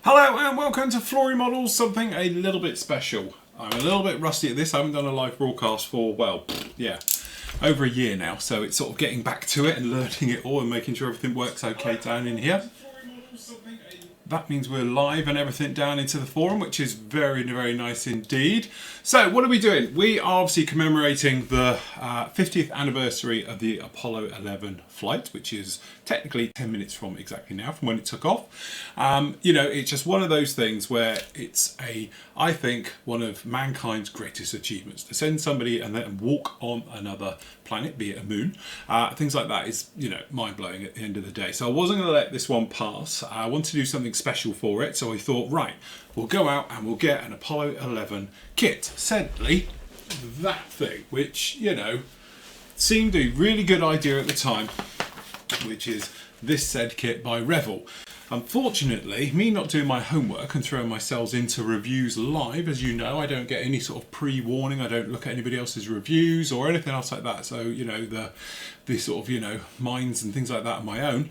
Hello and welcome to florymodels, something a little bit special. I'm a little bit rusty at this. I haven't done a live broadcast for, well, yeah, over a year now. So it's sort of getting back to it and learning it all and making sure everything works okay down in here. That means we're live and everything down into the forum, which is very, very nice indeed. So what are we doing? We are obviously commemorating the 50th anniversary of the Apollo 11 flight, which is technically 10 minutes from exactly now, from when it took off. You know, it's just one of those things where it's I think, one of mankind's greatest achievements. To send somebody and then walk on another planet, be it a moon, things like that is, you know, mind-blowing at the end of the day. So I wasn't going to let this one pass. I wanted to do something special for it, so I thought, right, we'll go out and we'll get an Apollo 11 kit. Sadly, that thing, which, you know, seemed a really good idea at the time, which is this said kit by Revel. Unfortunately, me not doing my homework and throwing myself into reviews live, as you know, I don't get any sort of pre-warning. I don't look at anybody else's reviews or anything else like that. So, you know, the sort of, you know, minds and things like that are my own.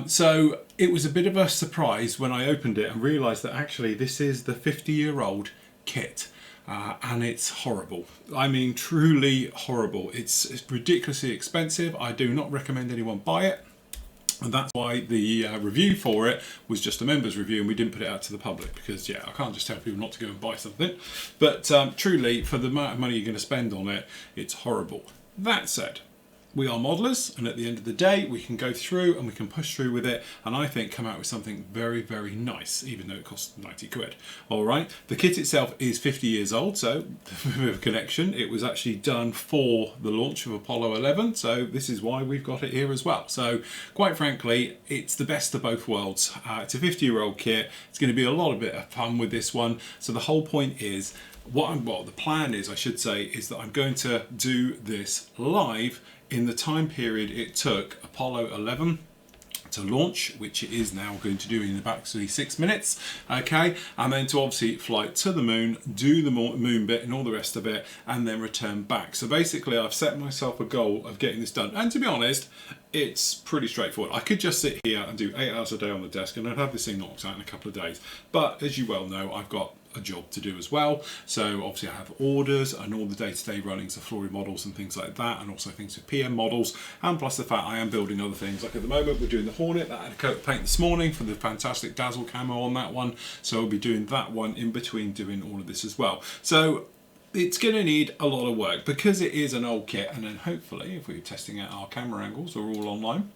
So it was a bit of a surprise when I opened it and realised that actually this is the 50-year-old kit. And it's horrible. I mean, truly horrible. It's ridiculously expensive. I do not recommend anyone buy it. And that's why the review for it was just a members review and we didn't put it out to the public because, yeah, I can't just tell people not to go and buy something. But truly, for the amount of money you're going to spend on it, it's horrible. That said, we are modelers, and at the end of the day, we can go through and we can push through with it, and I think come out with something very, very nice, even though it costs 90 quid. All right, the kit itself is 50 years old, so a bit of a connection. It was actually done for the launch of Apollo 11, so this is why we've got it here as well. So, quite frankly, it's the best of both worlds. It's a 50-year-old kit. It's going to be a lot of bit of fun with this one. So the whole point is, the plan is, I should say, is that I'm going to do this live in the time period it took Apollo 11 to launch, which it is now going to do in about 6 minutes, okay, and then to obviously fly to the moon, do the moon bit and all the rest of it, and then return back. So basically I've set myself a goal of getting this done, and to be honest, it's pretty straightforward. I could just sit here and do 8 hours a day on the desk and I'd have this thing knocked out in a couple of days, but as you well know, I've got a job to do as well. So obviously I have orders and all the day-to-day runnings of florymodels and things like that, and also things with PM models, and plus the fact I am building other things. Like at the moment we're doing the Hornet that I had a coat of paint this morning for the fantastic Dazzle camo on that one, so I'll be doing that one in between doing all of this as well. So it's going to need a lot of work because it is an old kit, and then hopefully if we're testing out our camera angles, we're all online.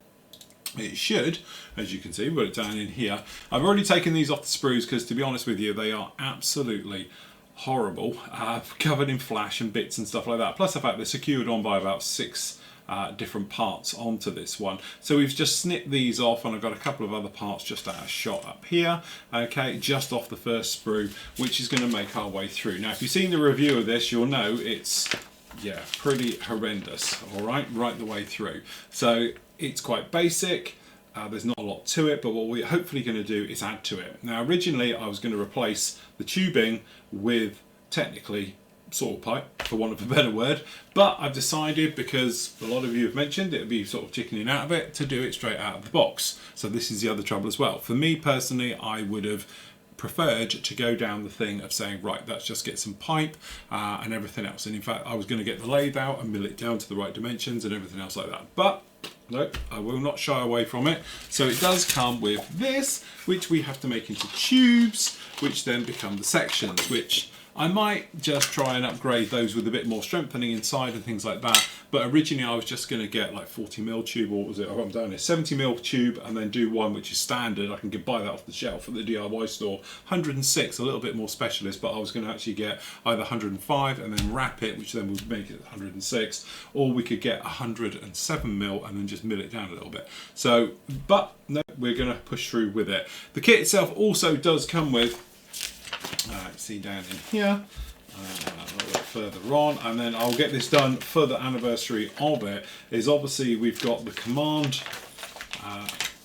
It should, as you can see, we've got it down in here. I've already taken these off the sprues because, to be honest with you, they are absolutely horrible, covered in flash and bits and stuff like that. Plus the fact they're secured on by about 6 different parts onto this one. So we've just snipped these off, and I've got a couple of other parts just out of shot up here, okay, just off the first sprue, which is going to make our way through. Now, if you've seen the review of this, you'll know it's, yeah, pretty horrendous, all right the way through. So it's quite basic, there's not a lot to it, but what we're hopefully going to do is add to it. Now originally I was going to replace the tubing with, technically, soil pipe, for want of a better word, but I've decided, because a lot of you have mentioned it would be sort of chickening out of it, to do it straight out of the box. So this is the other trouble as well. For me personally, I would have preferred to go down the thing of saying, right, let's just get some pipe and everything else. And in fact, I was going to get the lathe out and mill it down to the right dimensions and everything else like that. But no, I will not shy away from it. So it does come with this, which we have to make into tubes, which then become the sections, which I might just try and upgrade those with a bit more strengthening inside and things like that. But originally I was just going to get like 40mm tube, or what was it? I'm down here, 70mm tube, and then do one which is standard. I can buy that off the shelf at the DIY store. 106, a little bit more specialist, but I was going to actually get either 105 and then wrap it, which then would make it 106, or we could get 107mm and then just mill it down a little bit. So, but no, we're going to push through with it. The kit itself also does come with, see down in here, a little bit further on, and then I'll get this done for the anniversary of it, is obviously we've got the command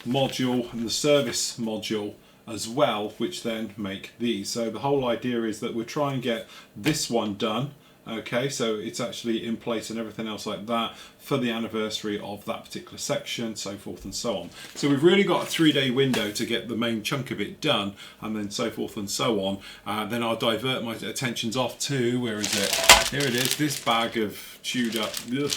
module and the service module as well, which then make these. So the whole idea is that we'll try and get this one done Okay, so it's actually in place and everything else like that for the anniversary of that particular section, so forth and so on. So we've really got a 3-day window to get the main chunk of it done, and then so forth and so on. Then I'll divert my attentions off to, where is it? Here it is, this bag of chewed up. Ugh.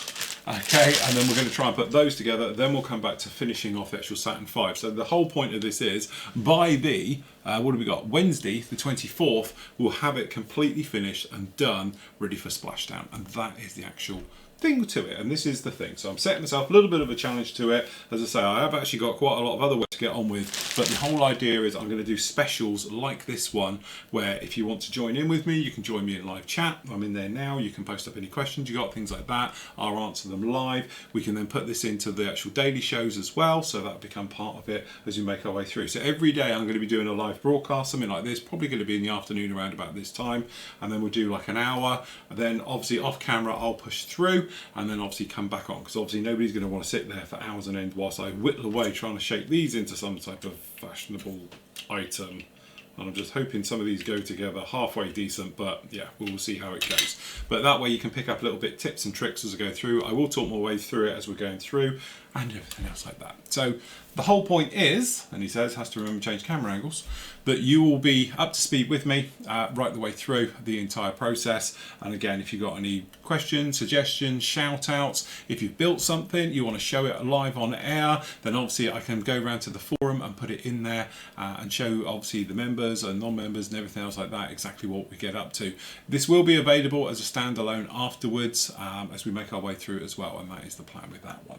Okay, and then we're going to try and put those together. Then we'll come back to finishing off the actual Saturn V. So the whole point of this is, by the, what have we got? Wednesday, the 24th, we'll have it completely finished and done, ready for splashdown. And that is the actual thing to it, and this is the thing. So I'm setting myself a little bit of a challenge to it. As I say, I have actually got quite a lot of other work to get on with, but the whole idea is I'm going to do specials like this one, where if you want to join in with me, you can join me in live chat. I'm in there now. You can post up any questions you got, things like that. I'll answer them live. We can then put this into the actual daily shows as well, so that'll become part of it as we make our way through. So every day I'm going to be doing a live broadcast, something like this, probably going to be in the afternoon around about this time, and then we'll do like an hour, and then obviously off camera I'll push through, and then obviously come back on, because obviously nobody's going to want to sit there for hours on end whilst I whittle away trying to shape these into some type of fashionable item. And I'm just hoping some of these go together halfway decent, but yeah, we'll see how it goes. But that way you can pick up a little bit tips and tricks as I go through. I will talk my way through it as we're going through, and everything else like that. So the whole point is, and he says, has to remember to change camera angles, that you will be up to speed with me right the way through the entire process. And again, if you've got any questions, suggestions, shout outs, if you've built something, you want to show it live on air, then obviously I can go around to the forum and put it in there and show obviously the members and non-members and everything else like that, exactly what we get up to. This will be available as a standalone afterwards as we make our way through it as well, and that is the plan with that one.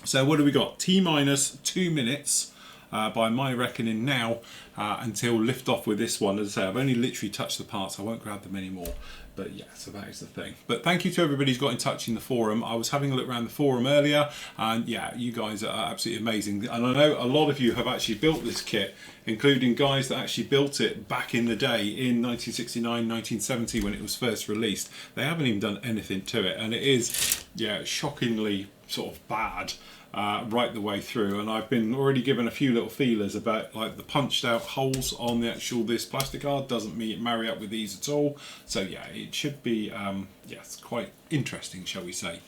So what do we got? T-minus 2 minutes by my reckoning now until lift off with this one. As I say, I've only literally touched the parts. I won't grab them anymore. But yeah, so that is the thing. But thank you to everybody who's got in touch in the forum. I was having a look around the forum earlier, and yeah, you guys are absolutely amazing. And I know a lot of you have actually built this kit, including guys that actually built it back in the day in 1969, 1970 when it was first released. They haven't even done anything to it, and it is, yeah, shockingly sort of bad. Right the way through, and I've been already given a few little feelers about like the punched out holes on the actual this plastic card doesn't marry up with these at all. So yeah, it should be yes, quite interesting, shall we say,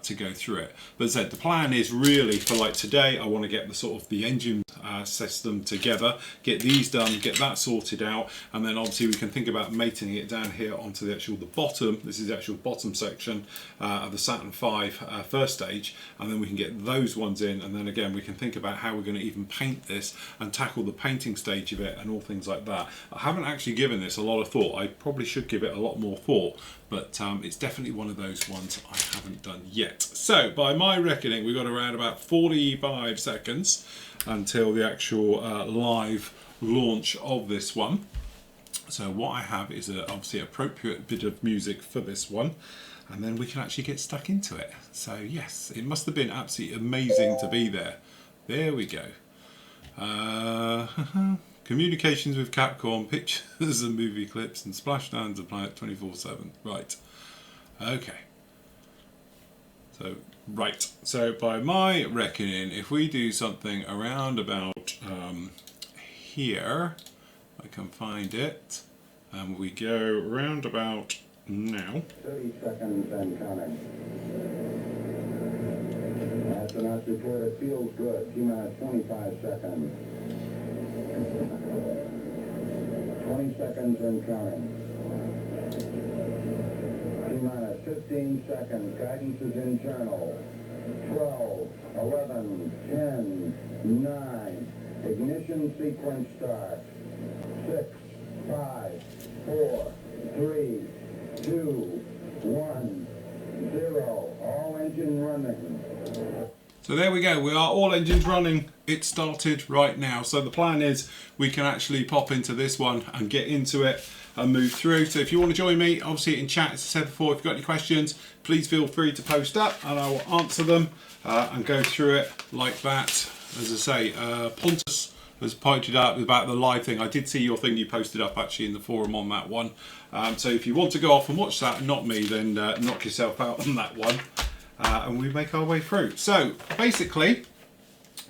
to go through it. But as I said, the plan is really for like today, I want to get the sort of the engine system together, get these done, get that sorted out, and then obviously we can think about mating it down here onto the actual the bottom. This is the actual bottom section of the Saturn V first stage, and then we can get those ones in, and then again we can think about how we're going to even paint this and tackle the painting stage of it and all things like that. I haven't actually given this a lot of thought. I probably should give it a lot more thought, but it's definitely one of those ones I haven't done yet. So by my reckoning, we've got around about 45 seconds until the actual live launch of this one. So what I have is obviously an appropriate bit of music for this one, and then we can actually get stuck into it. So yes, it must have been absolutely amazing to be there. There we go. Communications with Capcom, pictures and movie clips, and splashdowns of Planet 24/7. Right. Okay. So, right. So, by my reckoning, if we do something around about here, I can find it, and we go round about now. 30 seconds and counting. Astronauts report it feels good. T-minus 25 seconds. 20 seconds and counting. T-minus 15 seconds. Guidance is internal. 12, 11, 10, 9. Ignition sequence starts. 6, 5, 4, 3, 2, 1, 0. All engine running. So there we go, we are all engines running. It started right now. So the plan is we can actually pop into this one and get into it and move through. So if you want to join me, obviously in chat, as I said before, if you've got any questions, please feel free to post up and I will answer them and go through it like that. As I say, Pontus has pointed out about the live thing. I did see your thing you posted up actually in the forum on that one. So if you want to go off and watch that, not me, then knock yourself out on that one. And we make our way through. So basically,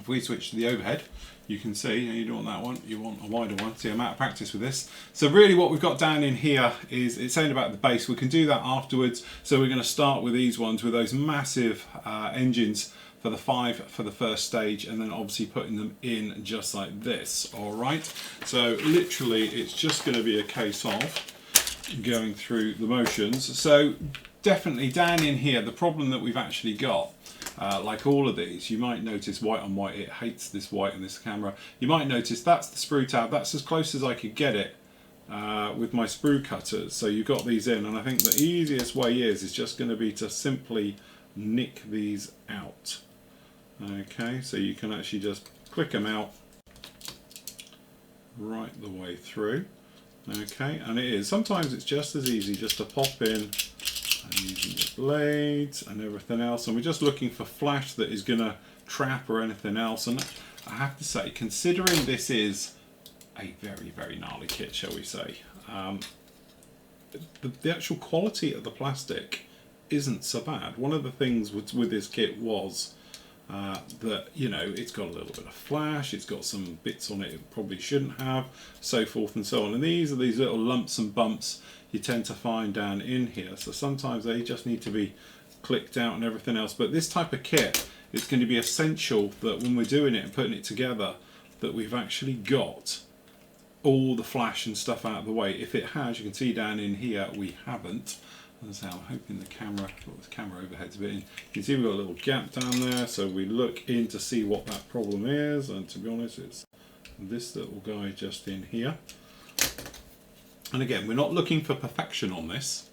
If we switch to the overhead, you can see, you don't want that one, you want a wider one. See, I'm out of practice with this. So really what we've got down in here is, it's saying about the base. We can do that afterwards. So we're going to start with these ones with those massive engines for the 5 for the first stage, and then obviously putting them in just like this. All right. So literally it's just going to be a case of going through the motions. So definitely down in here, the problem that we've actually got, like all of these, you might notice white on white, it hates this white in this camera. You might notice that's the sprue tab, that's as close as I could get it with my sprue cutters. So you've got these in, and I think the easiest way is just going to be to simply nick these out. Okay, so you can actually just click them out right the way through. Okay, and it is, sometimes it's just as easy just to pop in and using the blades and everything else, and we're just looking for flash that is going to trap or anything else. And I have to say, considering this is a very gnarly kit, shall we say, the actual quality of the plastic isn't so bad. One of the things with this kit was that, you know, it's got a little bit of flash, it's got some bits on it probably shouldn't have, so forth and so on. And these are these little lumps and bumps you tend to find down in here. So sometimes they just need to be clicked out and everything else. But this type of kit is going to be essential that when we're doing it and putting it together, that we've actually got all the flash and stuff out of the way. If it has, you can see down in here, we haven't. That's how I'm hoping the camera, this camera overhead's a bit in. You can see we've got a little gap down there, so we look in to see what that problem is, and to be honest, it's this little guy just in here. And again, we're not looking for perfection on this.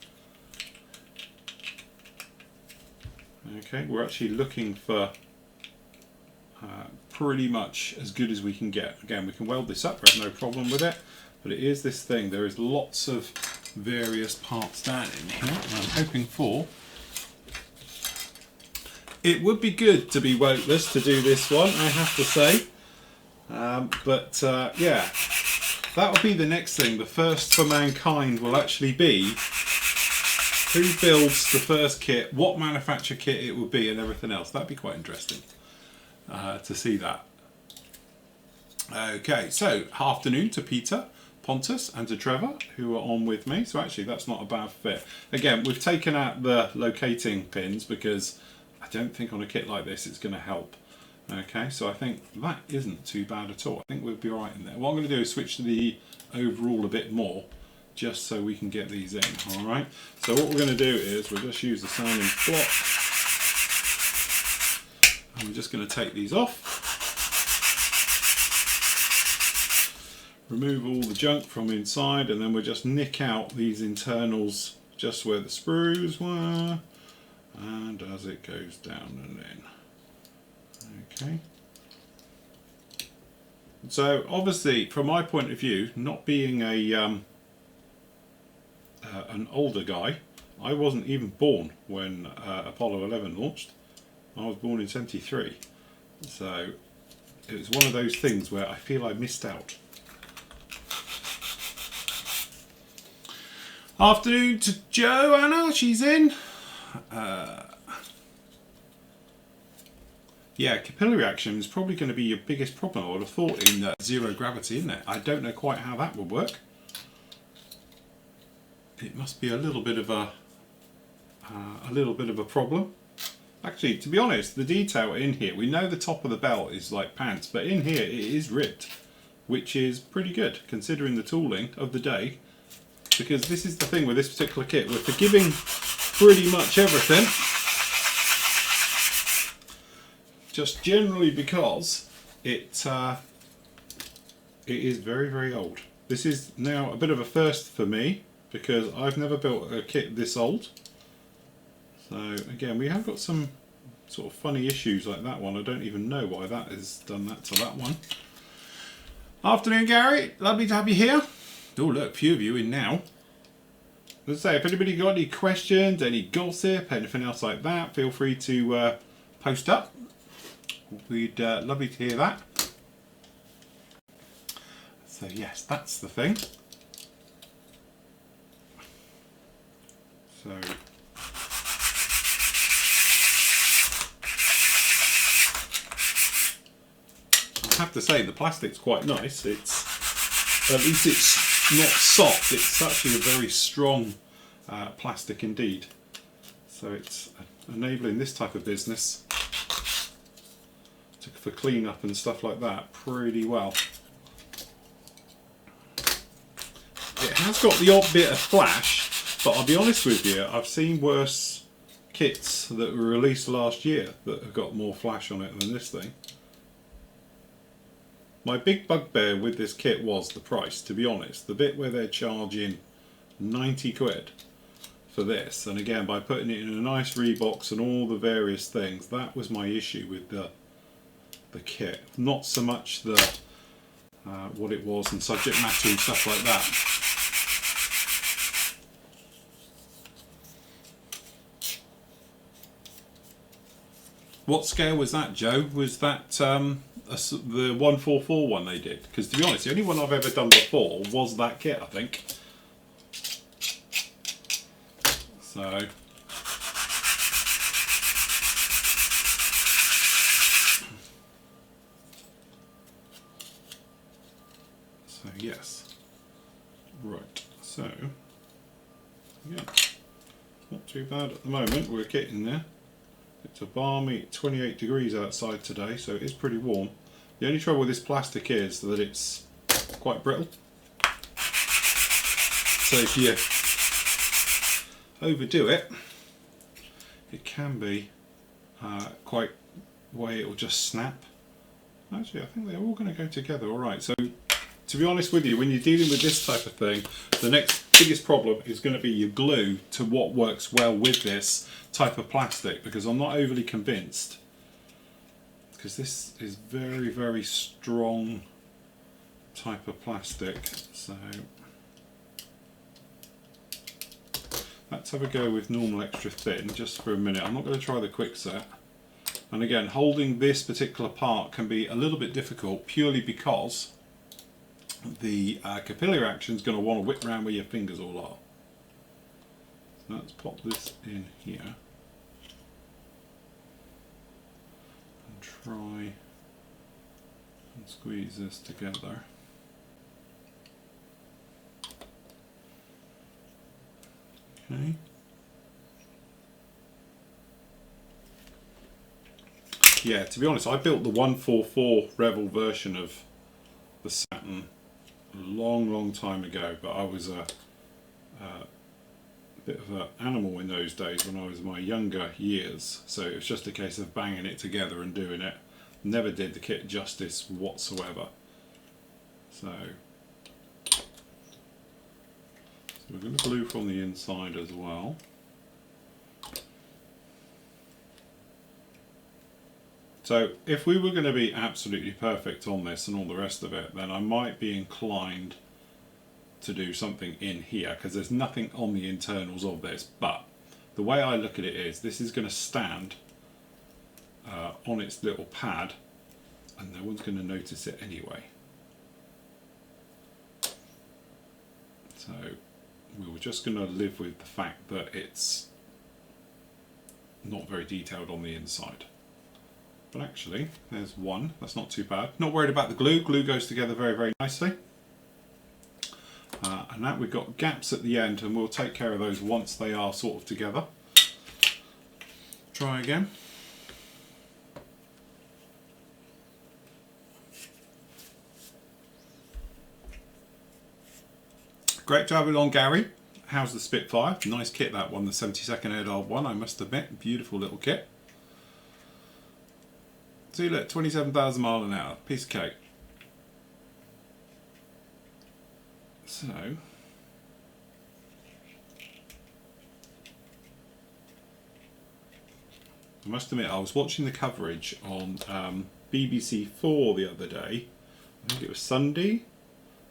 Okay, we're actually looking for pretty much as good as we can get. Again, we can weld this up, we have no problem with it, but it is this thing. There is lots of various parts down in here, and I'm hoping for. It would be good to be wokeless to do this one, I have to say, yeah, that will be the next thing. The first for mankind will actually be who builds the first kit, what manufacturer kit it will be, and everything else. That'd be quite interesting to see that. Okay, so afternoon to Peter, Pontus and to Trevor, who are on with me. So actually that's not a bad fit. Again, we've taken out the locating pins because I don't think on a kit like this it's going to help. Okay, so I think that isn't too bad at all. I think we'll be all right in there. What I'm going to do is switch to the overall a bit more, just so we can get these in. All right, so what we're going to do is we'll just use the sounding block, and we're just going to take these off. Remove all the junk from inside, and then we'll just nick out these internals just where the sprues were, and as it goes down and in. Okay. So obviously, from my point of view, not being a an older guy, I wasn't even born when Apollo 11 launched. I was born in '73, so it was one of those things where I feel I missed out. Afternoon to Joanna, she's in. Yeah, capillary action is probably going to be your biggest problem, I would have thought, in zero gravity, isn't it? I don't know quite how that would work. It must be a little bit of a problem. Actually, to be honest, the detail in here, we know the top of the belt is like pants, but in here it is ribbed, which is pretty good considering the tooling of the day. Because this is the thing with this particular kit, we're forgiving pretty much everything, just generally because it is very old. This is now a bit of a first for me because I've never built a kit this old. So again, we have got some sort of funny issues like that one. I don't even know why that has done that to that one. Afternoon, Gary, lovely to have you here. Oh look, a few of you in now. Let's say, if anybody got any questions, any gossip, anything else like that, feel free to post up. We'd lovely to hear that. So yes, that's the thing. So have to say the plastic's quite nice. It's at least it's not soft. It's actually a very strong plastic indeed. So it's enabling this type of business for clean-up and stuff like that pretty well. It has got the odd bit of flash, but I'll be honest with you, I've seen worse kits that were released last year that have got more flash on it than this thing. My big bugbear with this kit was the price, to be honest. The bit where they're charging 90 quid for this, and again by putting it in a nice Reebox and all the various things, that was my issue with the kit. Not so much the what it was and subject matter and stuff like that. What scale was that, Joe? Was that the 144 one they did? Because to be honest, the only one I've ever done before was that kit, I think. So yes, right. So yeah, not too bad at the moment. We're getting there. It's a balmy 28 degrees outside today, so it is pretty warm. The only trouble with this plastic is that it's quite brittle. So if you overdo it, it can be quite way it will just snap. Actually, I think they're all going to go together all right. So to be honest with you, when you're dealing with this type of thing, the next biggest problem is going to be your glue to what works well with this type of plastic, because I'm not overly convinced, because this is very, very strong type of plastic. So let's have a go with normal extra thin just for a minute. I'm not going to try the quick set. And again, holding this particular part can be a little bit difficult purely because the capillary action is going to want to whip around where your fingers all are. So let's pop this in here and try and squeeze this together. Okay. Yeah, to be honest, I built the 144 Rebel version of the Saturn a long time ago, but I was a bit of an animal in those days when I was in my younger years, so it was just a case of banging it together and doing it. Never did the kit justice whatsoever. So we're going to glue from the inside as well. So if we were going to be absolutely perfect on this and all the rest of it, then I might be inclined to do something in here, because there's nothing on the internals of this, but the way I look at it is this is going to stand on its little pad and no one's going to notice it anyway. So we were just going to live with the fact that it's not very detailed on the inside. But actually, there's one. That's not too bad. Not worried about the glue. Glue goes together very nicely. And now we've got gaps at the end, and we'll take care of those once they are sort of together. Try again. Great to have it on, Gary. How's the Spitfire? Nice kit, that one, the 72nd Air Dial one, I must admit. Beautiful little kit. See, look, 27,000 miles an hour. Piece of cake. So, I must admit, I was watching the coverage on BBC4 the other day. I think it was Sunday.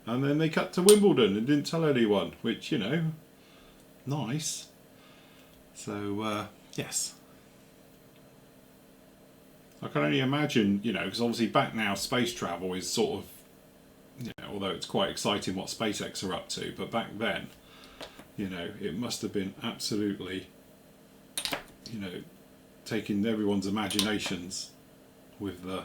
And then they cut to Wimbledon and didn't tell anyone, which, you know, nice. So, yes. I can only imagine, you know, because obviously back now space travel is sort of, you know, although it's quite exciting what SpaceX are up to, but back then, you know, it must have been absolutely, you know, taking everyone's imaginations with the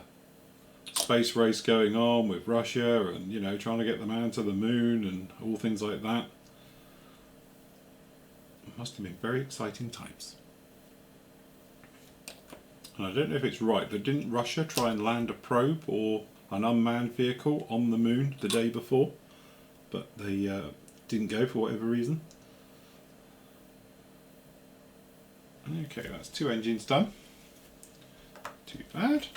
space race going on with Russia and, you know, trying to get the man to the moon and all things like that. It must have been very exciting times. And I don't know if it's right, but didn't Russia try and land a probe or an unmanned vehicle on the moon the day before? But they didn't go for whatever reason. Okay, that's 2 engines done. Too bad.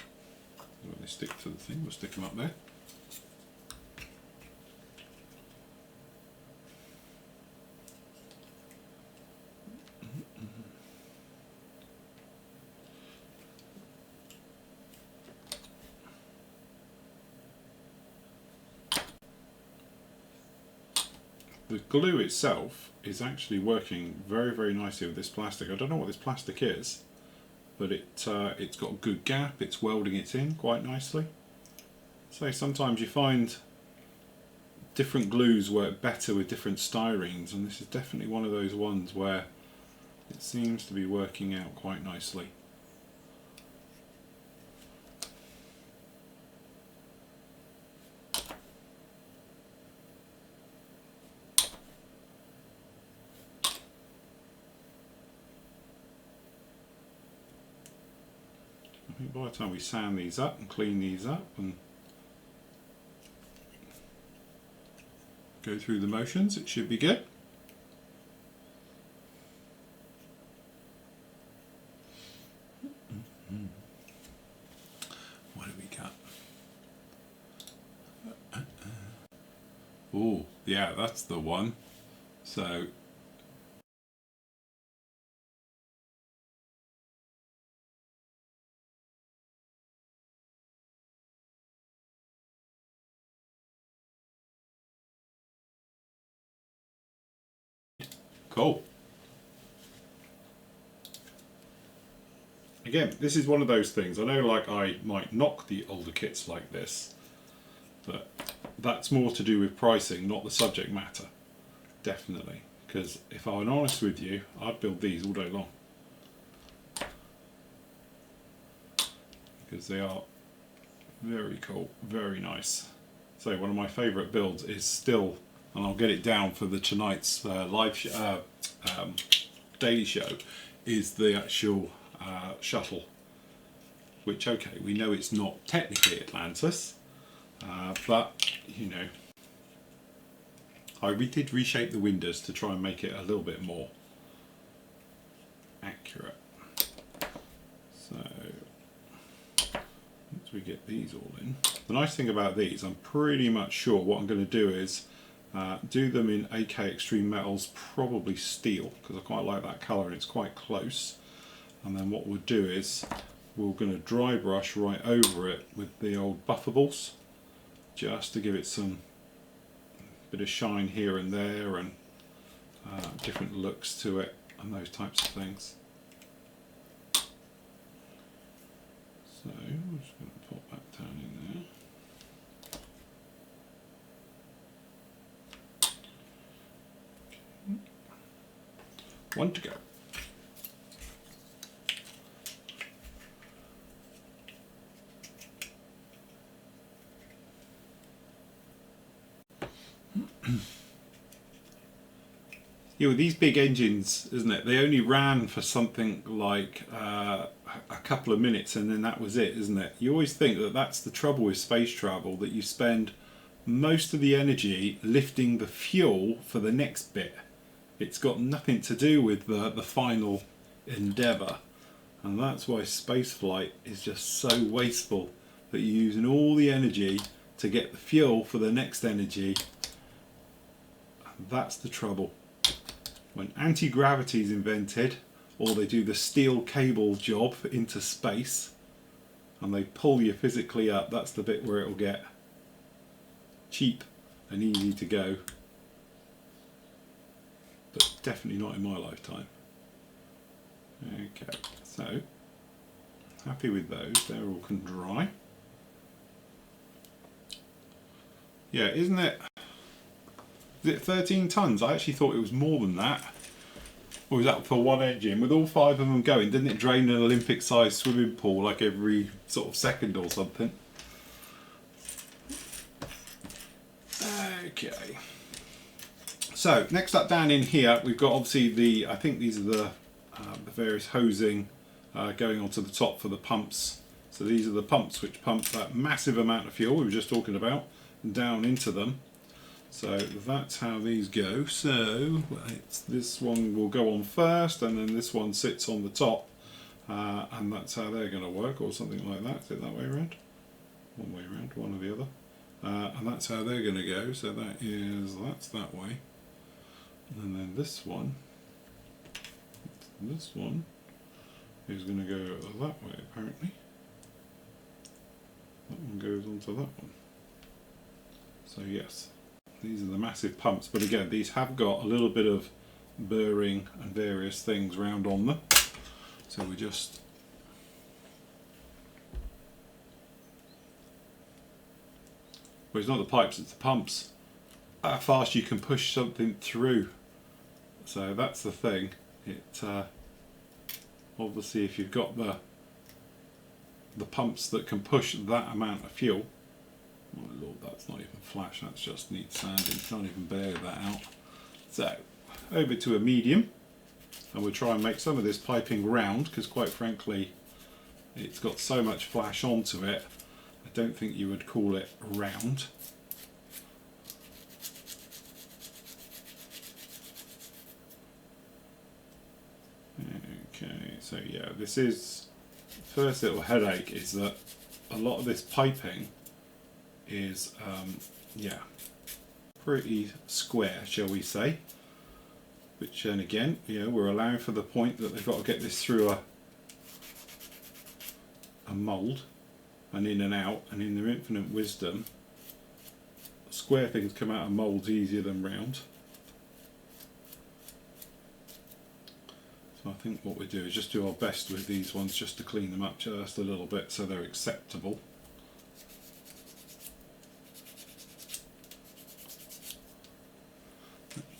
When they stick to the thing, we'll stick them up there. The glue itself is actually working very, very nicely with this plastic. I don't know what this plastic is, but it's got a good gap, it's welding it in quite nicely. So sometimes you find different glues work better with different styrenes, and this is definitely one of those ones where it seems to be working out quite nicely. I think by the time we sand these up and clean these up and go through the motions, it should be good. What do we got? Oh, yeah, that's the one. So cool. Again, this is one of those things. I know, like, I might knock the older kits like this, but that's more to do with pricing, not the subject matter. Definitely. Because if I'm honest with you, I'd build these all day long. Because they are very cool, very nice. So one of my favourite builds is still, and I'll get it down for the tonight's daily show, is the actual shuttle. Which, okay, we know it's not technically Atlantis, but you know, we did reshape the windows to try and make it a little bit more accurate. So once we get these all in, the nice thing about these, I'm pretty much sure what I'm going to do is do them in AK Extreme Metals, probably steel, because I quite like that colour and it's quite close. And then what we'll do is we're going to dry brush right over it with the old buffables, just to give it some bit of shine here and there and different looks to it and those types of things. So I'm just going to pop that down in there. Okay. One to go. Yeah, with these big engines, isn't it? They only ran for something like a couple of minutes and then that was it, isn't it? You always think that that's the trouble with space travel, that you spend most of the energy lifting the fuel for the next bit. It's got nothing to do with the final endeavour. And that's why spaceflight is just so wasteful, that you're using all the energy to get the fuel for the next energy. That's the trouble. When anti-gravity is invented, or they do the steel cable job into space, and they pull you physically up, that's the bit where it will get cheap and easy to go. But definitely not in my lifetime. Okay, so happy with those, they're all can dry. Yeah, isn't it? Is it 13 tons? I actually thought it was more than that. Or was that for one engine? With all 5 of them going, didn't it drain an Olympic-sized swimming pool like every sort of second or something? Okay. So next up down in here, we've got obviously the, I think these are the various hosing going onto the top for the pumps. So these are the pumps which pump that massive amount of fuel we were just talking about down into them. So that's how these go. So this one will go on first, and then this one sits on the top, and that's how they're going to work, or something like that. Is it that way around? One way around, one or the other. And that's how they're going to go. So that's that way. And then this one is going to go that way apparently. That one goes onto that one. So yes, these are the massive pumps, but again these have got a little bit of burring and various things round on them. So we just well, it's not the pipes, it's the pumps. How fast you can push something through. So that's the thing. It obviously if you've got the pumps that can push that amount of fuel. Oh Lord, that's not even flash, that's just neat sanding. Can't even bear that out. So over to a medium, and we'll try and make some of this piping round, because quite frankly it's got so much flash onto it, I don't think you would call it round. Okay, so yeah, this is first little headache is that a lot of this piping is yeah, pretty square, shall we say, which then again, you know, we're allowing for the point that they've got to get this through a mould and in and out, and in their infinite wisdom square things come out of moulds easier than round. So I think what we do is just do our best with these ones just to clean them up just a little bit so they're acceptable.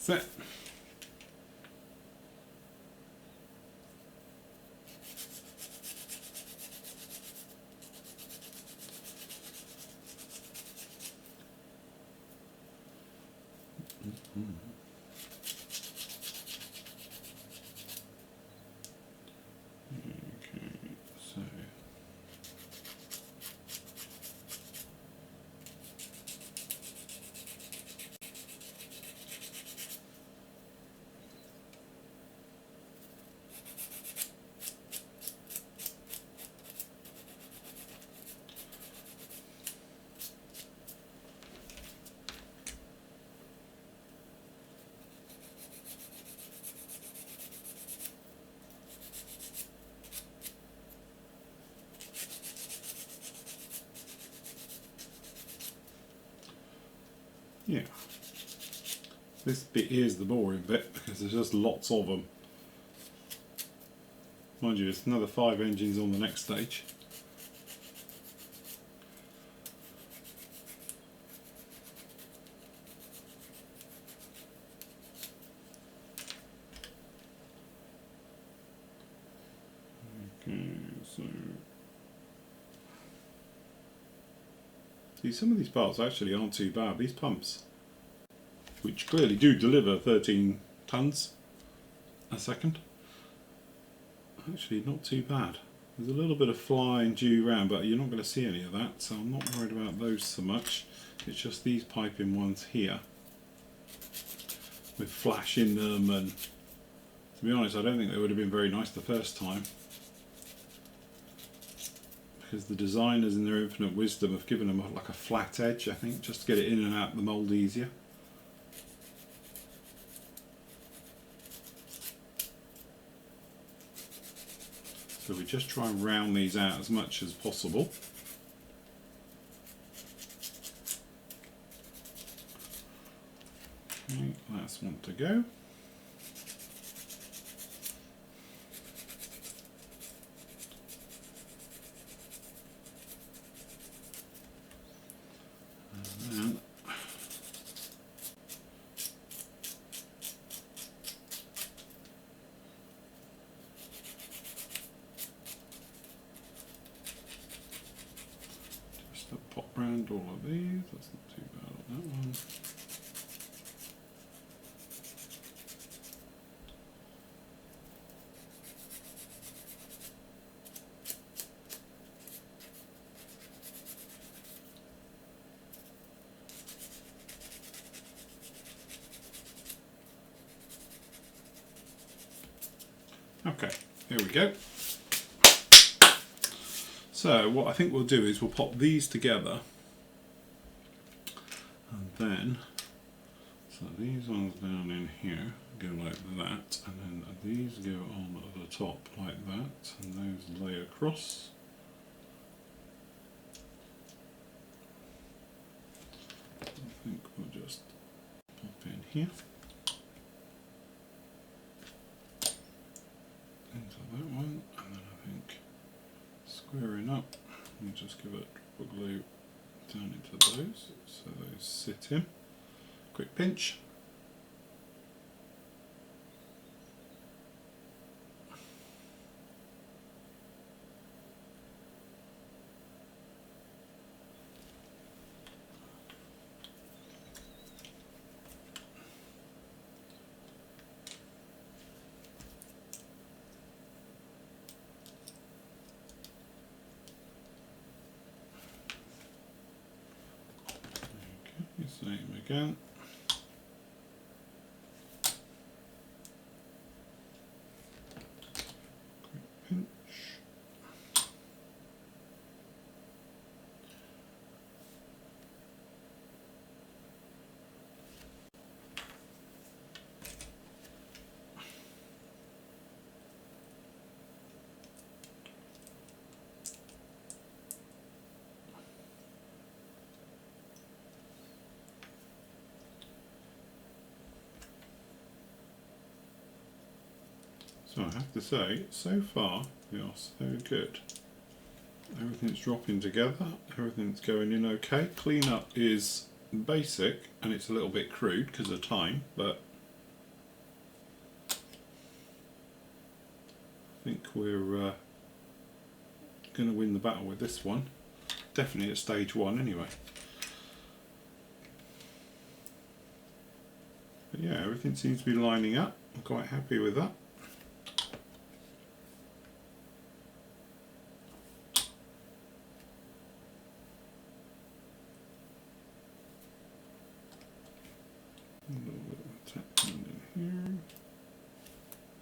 That's it. Yeah, this bit is the boring bit because there's just lots of them. Mind you, there's another 5 engines on the next stage. Okay, so see, some of these parts actually aren't too bad. These pumps, which clearly do deliver 13 tons a second, actually not too bad. There's a little bit of flying due around, but you're not going to see any of that, so I'm not worried about those so much. It's just these piping ones here with flash in them, and to be honest I don't think they would have been very nice the first time, because the designers in their infinite wisdom have given them like a flat edge, I think, just to get it in and out of the mould easier. So we just try and round these out as much as possible. Okay, last one to go. And just pop round all of these, that's not too bad on that one. Okay, here we go. So what I think we'll do is we'll pop these together, and then, so these ones down in here go like that, and then these go on at the top like that, and those lay across. I think we'll just pop in here, into that one, and then I think squaring up, we'll just give it a drop of glue down into those, so those sit in. Quick pinch. Okay, same again. Pinch. So I have to say, so far we are so good. Everything's dropping together, everything's going in okay. Cleanup is basic and it's a little bit crude because of time, but I think we're going to win the battle with this one. Definitely at stage 1 anyway. But yeah, everything seems to be lining up. I'm quite happy with that. A little bit of attachment in here.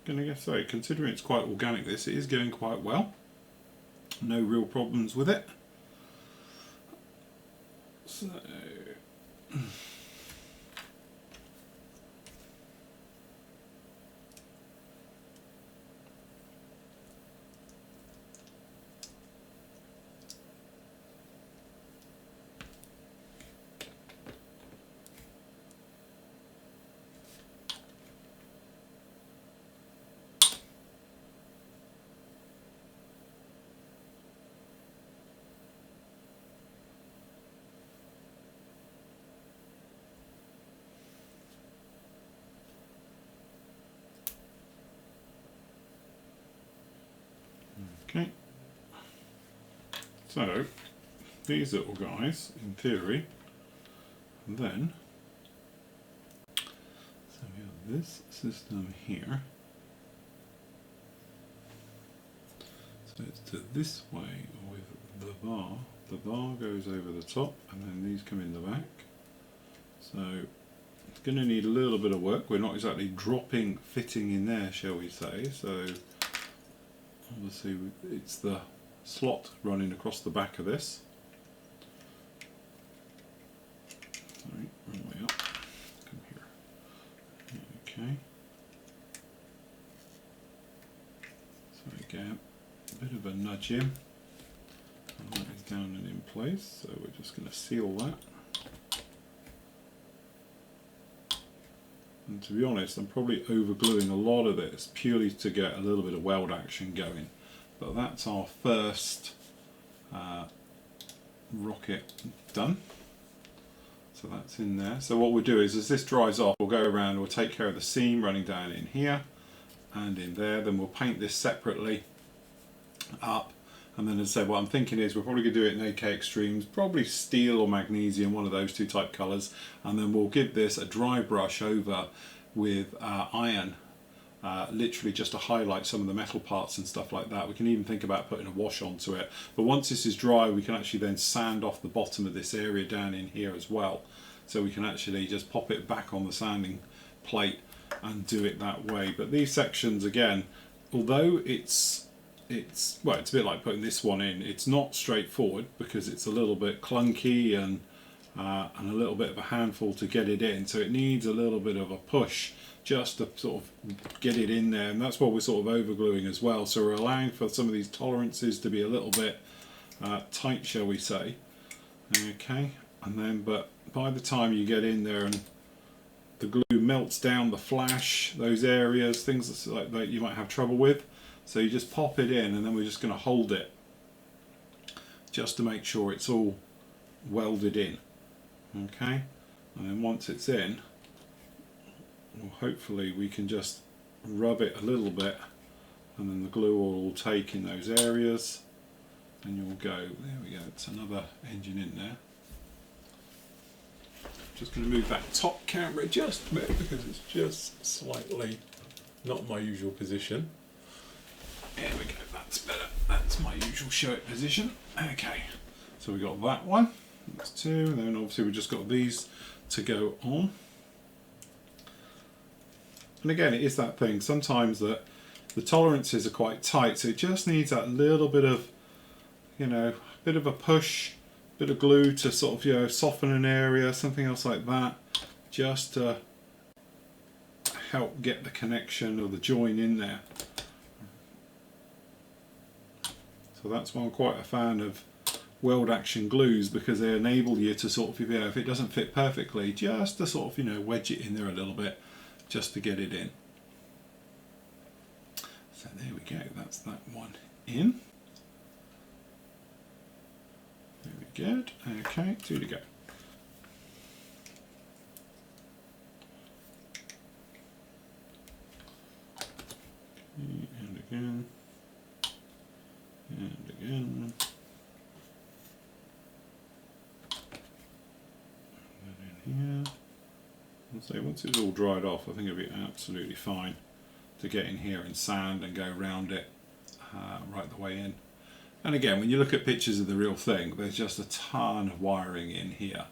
Gonna guess so, considering it's quite organic, this it is going quite well. No real problems with it. So okay. So these little guys, in theory, and then so we have this system here. So it's to this way with the bar. The bar goes over the top, and then these come in the back. So it's going to need a little bit of work. We're not exactly fitting in there, shall we say. So obviously it's the slot running across the back of this. Sorry, wrong way up. Come here. Okay. So again, a bit of a nudge in. And that is down and in place. So we're just going to seal that. And to be honest, I'm probably over gluing a lot of this purely to get a little bit of weld action going. But that's our first rocket done. So that's in there. So what we'll do is, as this dries off, we'll go around, we'll take care of the seam running down in here and in there. Then we'll paint this separately up. And then as I said, what I'm thinking is we're probably going to do it in AK Extremes, probably steel or magnesium, one of those two type colours. And then we'll give this a dry brush over with iron, literally just to highlight some of the metal parts and stuff like that. We can even think about putting a wash onto it. But once this is dry, we can actually then sand off the bottom of this area down in here as well. So we can actually just pop it back on the sanding plate and do it that way. But these sections, again, although it's well, it's a bit like putting this one in. It's not straightforward because it's a little bit clunky and a little bit of a handful to get it in. So it needs a little bit of a push just to sort of get it in there, and that's why we're sort of overgluing as well. So we're allowing for some of these tolerances to be a little bit tight, shall we say. Okay, and then but by the time you get in there and the glue melts down the flash, those areas, things like that you might have trouble with. So you just pop it in, and then we're just going to hold it just to make sure it's all welded in. Okay, and then once it's in, well, hopefully we can just rub it a little bit, and then the glue will take in those areas, and you'll go, there we go, it's another engine in there. Just going to move that top camera just a bit because it's just slightly not my usual position. There we go, that's better. That's my usual show it position. Okay, so we got that one. That's two, and then obviously we've just got these to go on. And again, it is that thing, sometimes that the tolerances are quite tight, so it just needs that little bit of, you know, bit of a push, bit of glue to sort of, you know, soften an area, something else like that, just to help get the connection or the join in there. So that's why I'm quite a fan of weld action glues, because they enable you to sort of, you know, if it doesn't fit perfectly, just to sort of, you know, wedge it in there a little bit, just to get it in. So there we go, that's that one in. Very good. Okay, two to go. Okay, and again. And again. And in here. And so once it's all dried off, I think it'll be absolutely fine to get in here and sand and go around it right the way in. And again, when you look at pictures of the real thing, there's just a ton of wiring in here.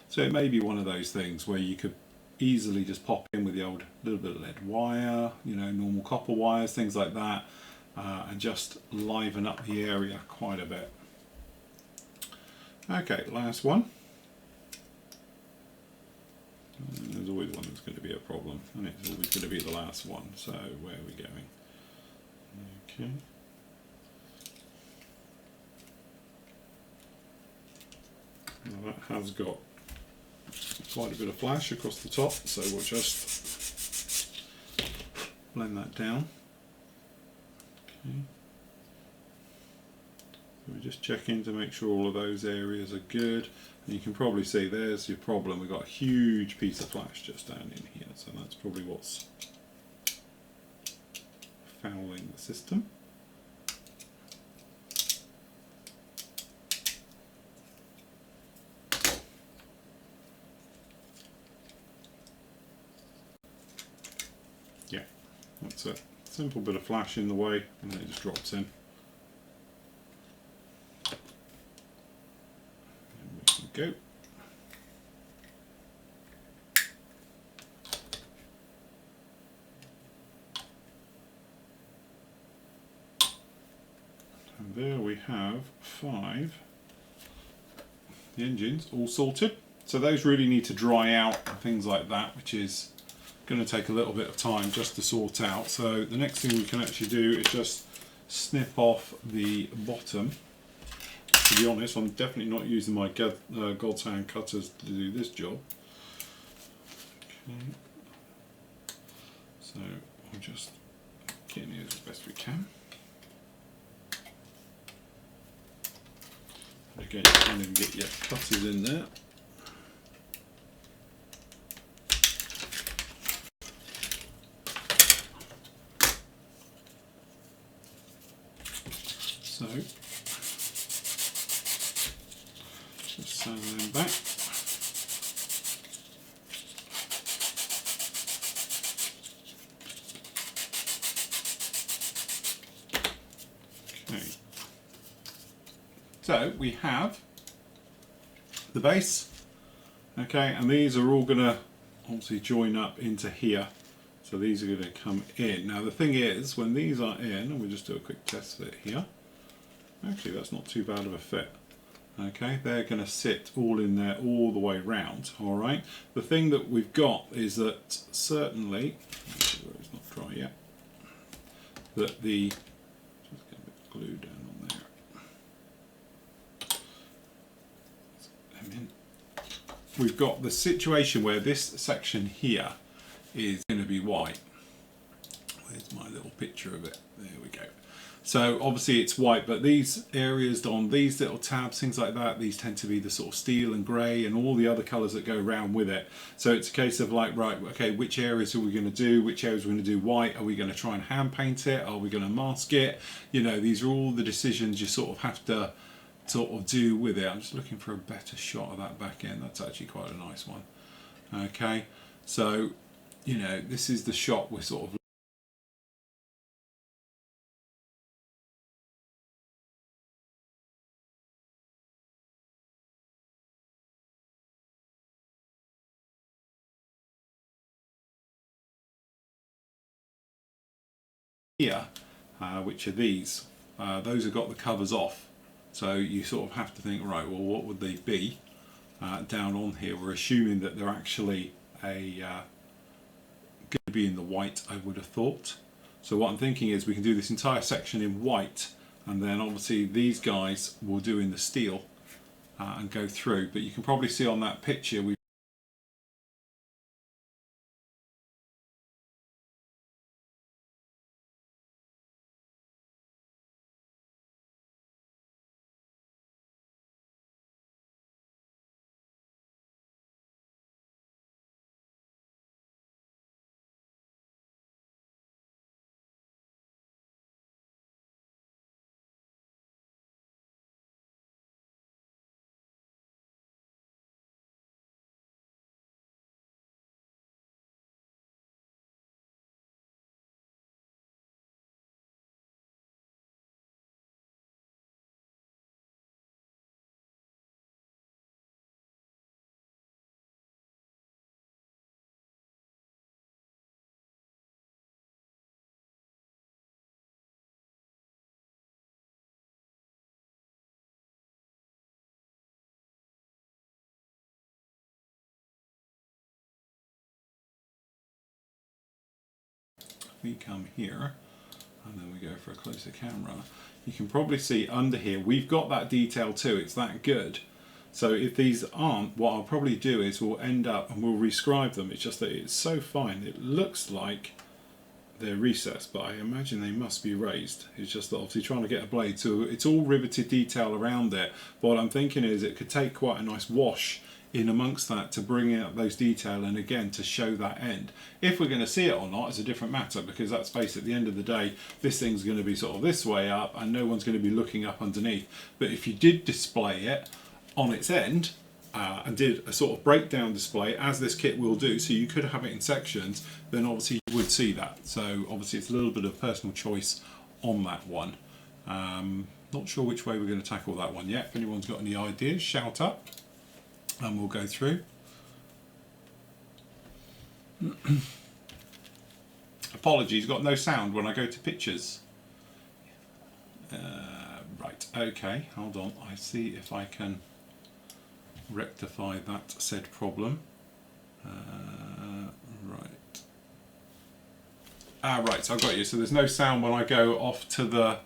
So it may be one of those things where you could easily just pop in with the old little bit of lead wire, you know, normal copper wires, things like that, and just liven up the area quite a bit. Okay, last one. And there's always one that's going to be a problem, and it's always going to be the last one. So where are we going? Okay. Now that has got quite a bit of flash across the top, so we'll just blend that down. Okay. So we're just checking to make sure all of those areas are good. And you can probably see there's your problem. We've got a huge piece of flash just down in here, so that's probably what's fouling the system. Yeah, that's a simple bit of flash in the way, and then it just drops in. Go. And there we have 5. The engines all sorted. So those really need to dry out and things like that, which is going to take a little bit of time just to sort out. So the next thing we can actually do is just snip off the bottom. To be honest, I'm definitely not using my God's hand cutters to do this job. Okay. So we'll just get in here as best we can. And again, you can't even get your cutters in there. So just sand them back. Okay. So we have the base, okay, and these are all going to obviously join up into here. So these are going to come in. Now the thing is, when these are in, and we'll just do a quick test fit here. Actually, that's not too bad of a fit. Okay, they're going to sit all in there all the way round. All right. The thing that we've got is that certainly, it's not dry yet, that the, just get a bit of glue down on there. We've got the situation where this section here is going to be white. Where's my little picture of it? There we go. So obviously it's white, but these areas on these little tabs, things like that, these tend to be the sort of steel and grey and all the other colours that go around with it. So it's a case of like, right, okay, which areas are we going to do? Which areas are we going to do white? Are we going to try and hand paint it? Are we going to mask it? You know, these are all the decisions you sort of have to sort of do with it. I'm just looking for a better shot of that back end. That's actually quite a nice one. Okay, so, you know, this is the shot we're sort of here, which are these. Those have got the covers off, so you sort of have to think, right, well, what would they be down on here? We're assuming that they're actually going to be in the white, I would have thought. So what I'm thinking is we can do this entire section in white, and then obviously these guys will do in the steel and go through. But you can probably see on that picture we come here and then we go for a closer camera, you can probably see under here we've got that detail too. It's that good. So if these aren't, what I'll probably do is we'll end up and we'll rescribe them. It's just that it's so fine, it looks like they're recessed, but I imagine they must be raised. It's just that obviously trying to get a blade, so it's all riveted detail around it. But what I'm thinking is it could take quite a nice wash in amongst that to bring out those detail and again to show that end. If we're going to see it or not is a different matter, because let's face it, at the end of the day this thing's going to be sort of this way up and no one's going to be looking up underneath. But if you did display it on its end and did a sort of breakdown display, as this kit will do, so you could have it in sections, then obviously you would see that. So obviously it's a little bit of personal choice on that one. Not sure which way we're going to tackle that one yet. If anyone's got any ideas, shout up and we'll go through. Apologies, got no sound when I go to pictures. Right, okay, hold on, I see if I can rectify that said problem. Right. Right, so I've got you. So there's no sound when I go off to the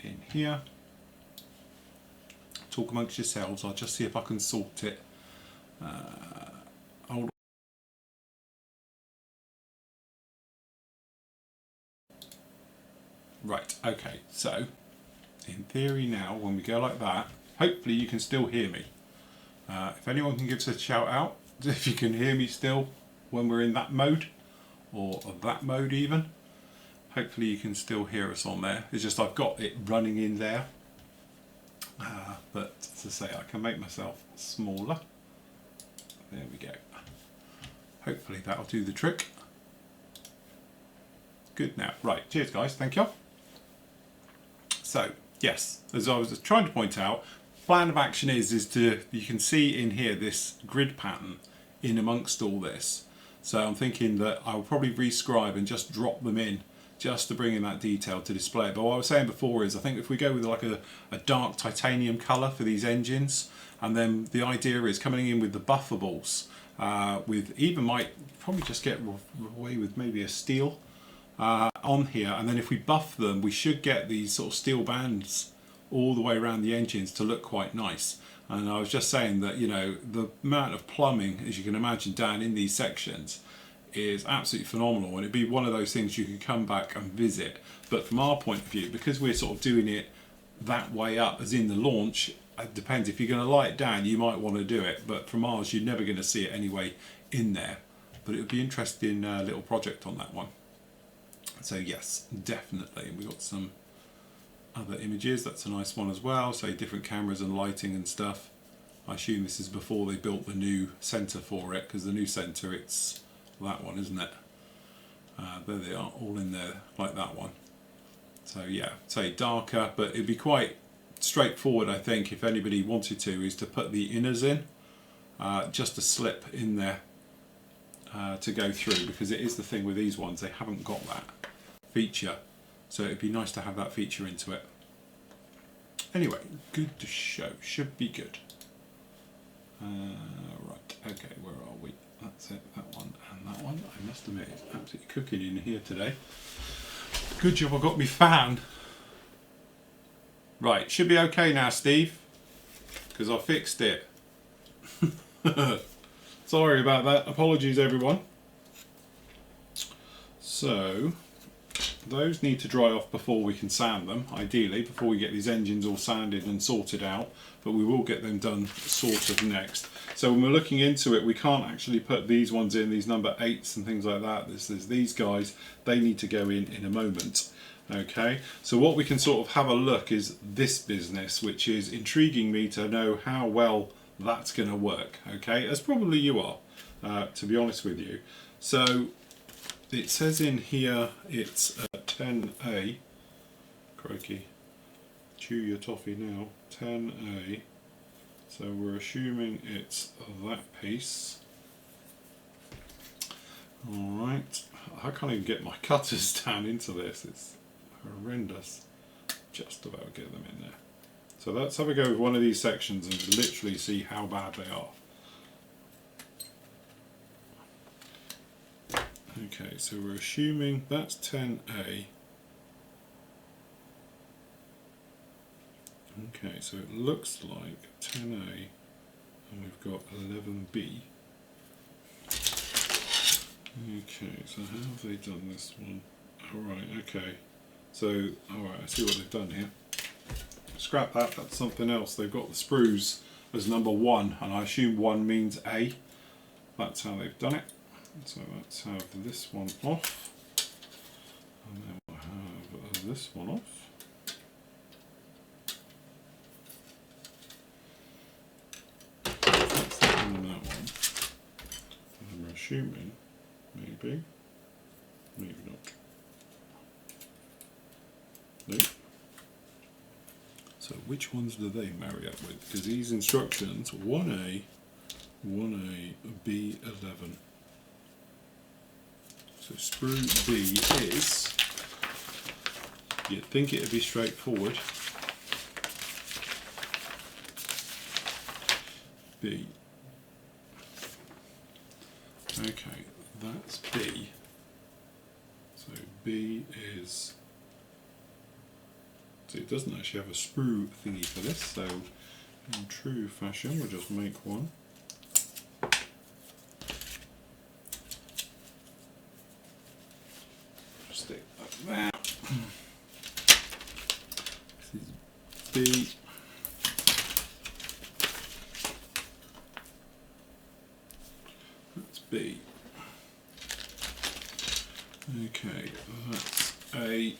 in here. Talk amongst yourselves. I'll just see if I can sort it. Hold on. Right, okay, so in theory now when we go like that, hopefully you can still hear me. If anyone can give us a shout out if you can hear me still when we're in that mode, or that mode even. Hopefully you can still hear us on there. It's just I've got it running in there. But as I say, I can make myself smaller. There we go. Hopefully that'll do the trick. good now. Right, cheers guys, thank you. So, yes, as I was trying to point out, plan of action is to, you can see in here this grid pattern in amongst all this. So I'm thinking that I'll probably rescribe and just drop them in just to bring in that detail to display it. But what I was saying before is I think if we go with like a dark titanium colour for these engines, and then the idea is coming in with the buffables, with even might probably just get away with maybe a steel on here, and then if we buff them we should get these sort of steel bands all the way around the engines to look quite nice. And I was just saying that, you know, the amount of plumbing, as you can imagine, down in these sections is absolutely phenomenal, and it'd be one of those things you could come back and visit. But from our point of view, because we're sort of doing it that way up, as in the launch, it depends. If you're going to lie it down, you might want to do it, but from ours you're never going to see it anyway in there. But it would be an interesting little project on that one. So yes, definitely. We've got some other images. That's a nice one as well. So different cameras and lighting and stuff. I assume this is before they built the new centre for it, because the new centre, it's that one, isn't it? There they are, all in there like that one. So yeah, say darker, but it'd be quite straightforward, I think, if anybody wanted to, is to put the inners in, just a slip in there to go through, because it is the thing with these ones, they haven't got that feature. So it'd be nice to have that feature into it. Anyway, good to show. Should be good. Right, okay, where are we? That's it, that one and that one. I must admit, it's absolutely cooking in here today. Good job I got me fan. Right, should be okay now, Steve, because I fixed it. Sorry about that. Apologies, everyone. So those need to dry off before we can sand them, ideally, before we get these engines all sanded and sorted out, but we will get them done sort of next. So when we're looking into it, we can't actually put these ones in, these number 8s and things like that. There's these guys, they need to go in a moment. Okay, so what we can sort of have a look is this business, which is intriguing me to know how well that's going to work. Okay, as probably you are, to be honest with you. So it says in here it's 10A, crikey, chew your toffee now, 10A, so we're assuming it's that piece. Alright, I can't even get my cutters down into this, it's horrendous. Just about get them in there. So let's have a go with one of these sections and literally see how bad they are. Okay, so we're assuming that's 10A. Okay, so it looks like 10A and we've got 11B. Okay, so how have they done this one? Alright, okay. So, alright, I see what they've done here. Scrap that, that's something else. They've got the sprues as number 1, and I assume 1 means A. That's how they've done it. So let's have this one off, and then we'll have this one off. That's that one and that one. And we're assuming, maybe not. Nope. So which ones do they marry up with? Because these instructions, 1A, B11. So sprue B is, you'd think it would be straightforward, B. Okay, that's B. So B is, so it doesn't actually have a sprue thingy for this, so in true fashion we'll just make one. Stick like that. This is B. That's B. Okay, that's A.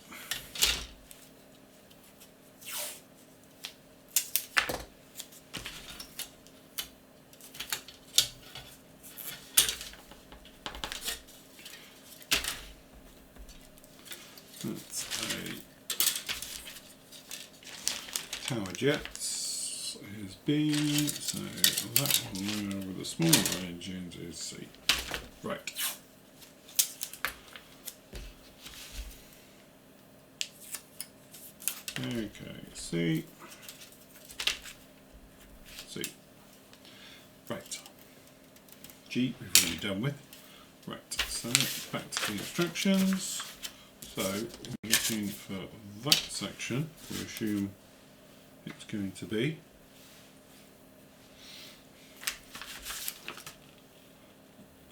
That's a tower jets is B, so that one there with the smaller engines is C. Right. Okay, C. C. Right. G we've already done with. Right, so back to the instructions. So we're looking for that section. We assume it's going to be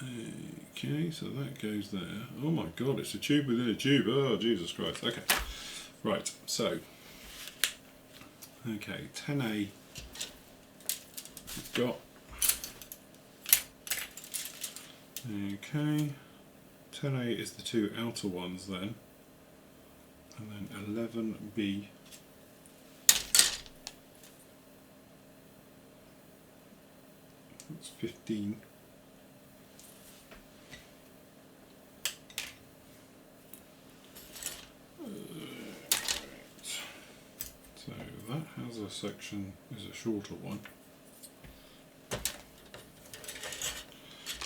okay, so that goes there. Oh my god, it's a tube within a tube. Oh Jesus Christ. Okay. Right, so okay, 10A we've got. Okay. 10A is the two outer ones then. And then 11B that's 15. So that has a section, is a shorter one.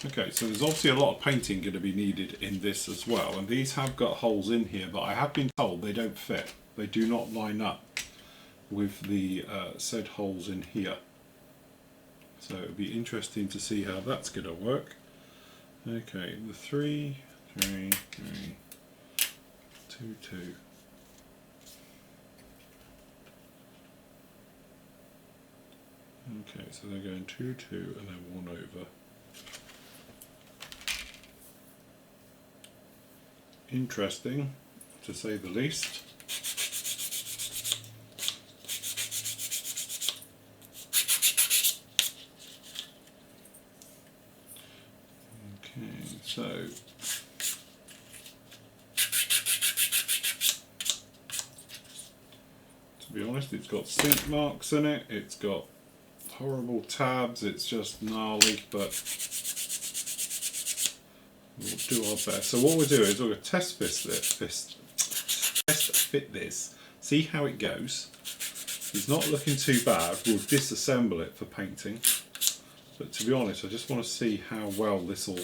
Okay, so there's obviously a lot of painting going to be needed in this as well, and these have got holes in here, but I have been told they don't fit. They do not line up with the said holes in here. So it'll be interesting to see how that's going to work. Okay, the 3, 3, 3, 2, 2. Okay, so they're going 2, 2, and then 1 over. Interesting, to say the least. Okay, so to be honest, it's got sink marks in it, it's got horrible tabs, it's just gnarly, but we'll do our best. So what we'll do is we're going to test fit this, see how it goes. If it's not looking too bad, we'll disassemble it for painting. But to be honest, I just want to see how well this will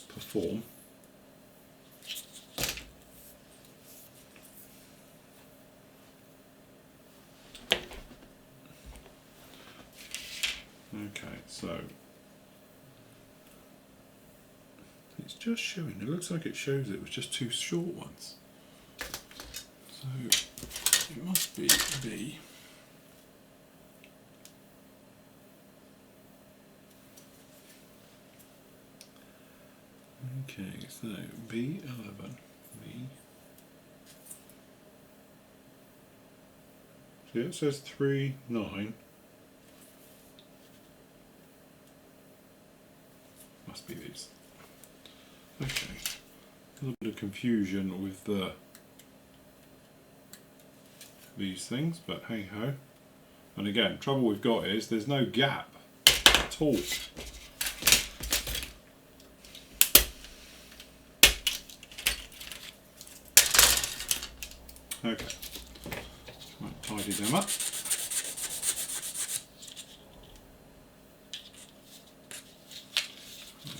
perform. Okay, so it's just showing, it looks like it shows it was just two short ones. So it must be B. Okay, so B11, B. See, it says 3, 9. Must be these. Okay, a little bit of confusion with these things, but hey ho. And again, trouble we've got is there's no gap at all. Okay, might tidy them up.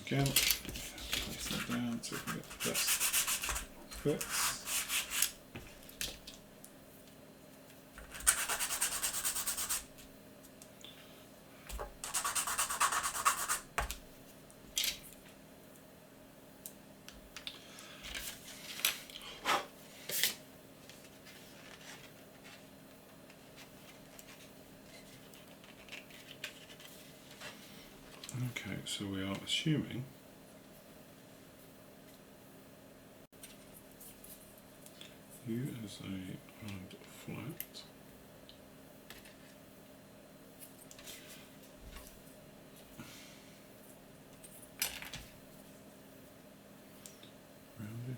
Again, place that down so we can get the best fits. Okay, so we are assuming U is a round flat. Rounded.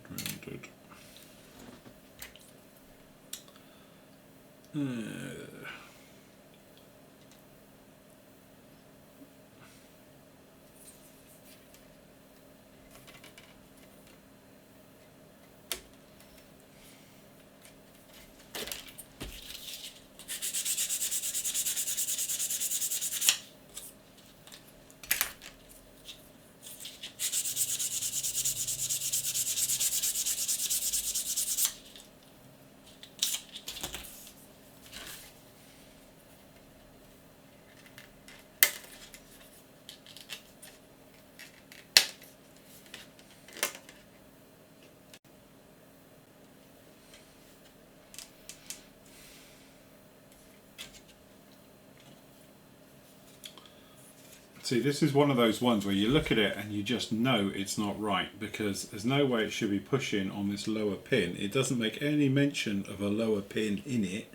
See, this is one of those ones where you look at it and you just know it's not right, because there's no way it should be pushing on this lower pin. It doesn't make any mention of a lower pin in it.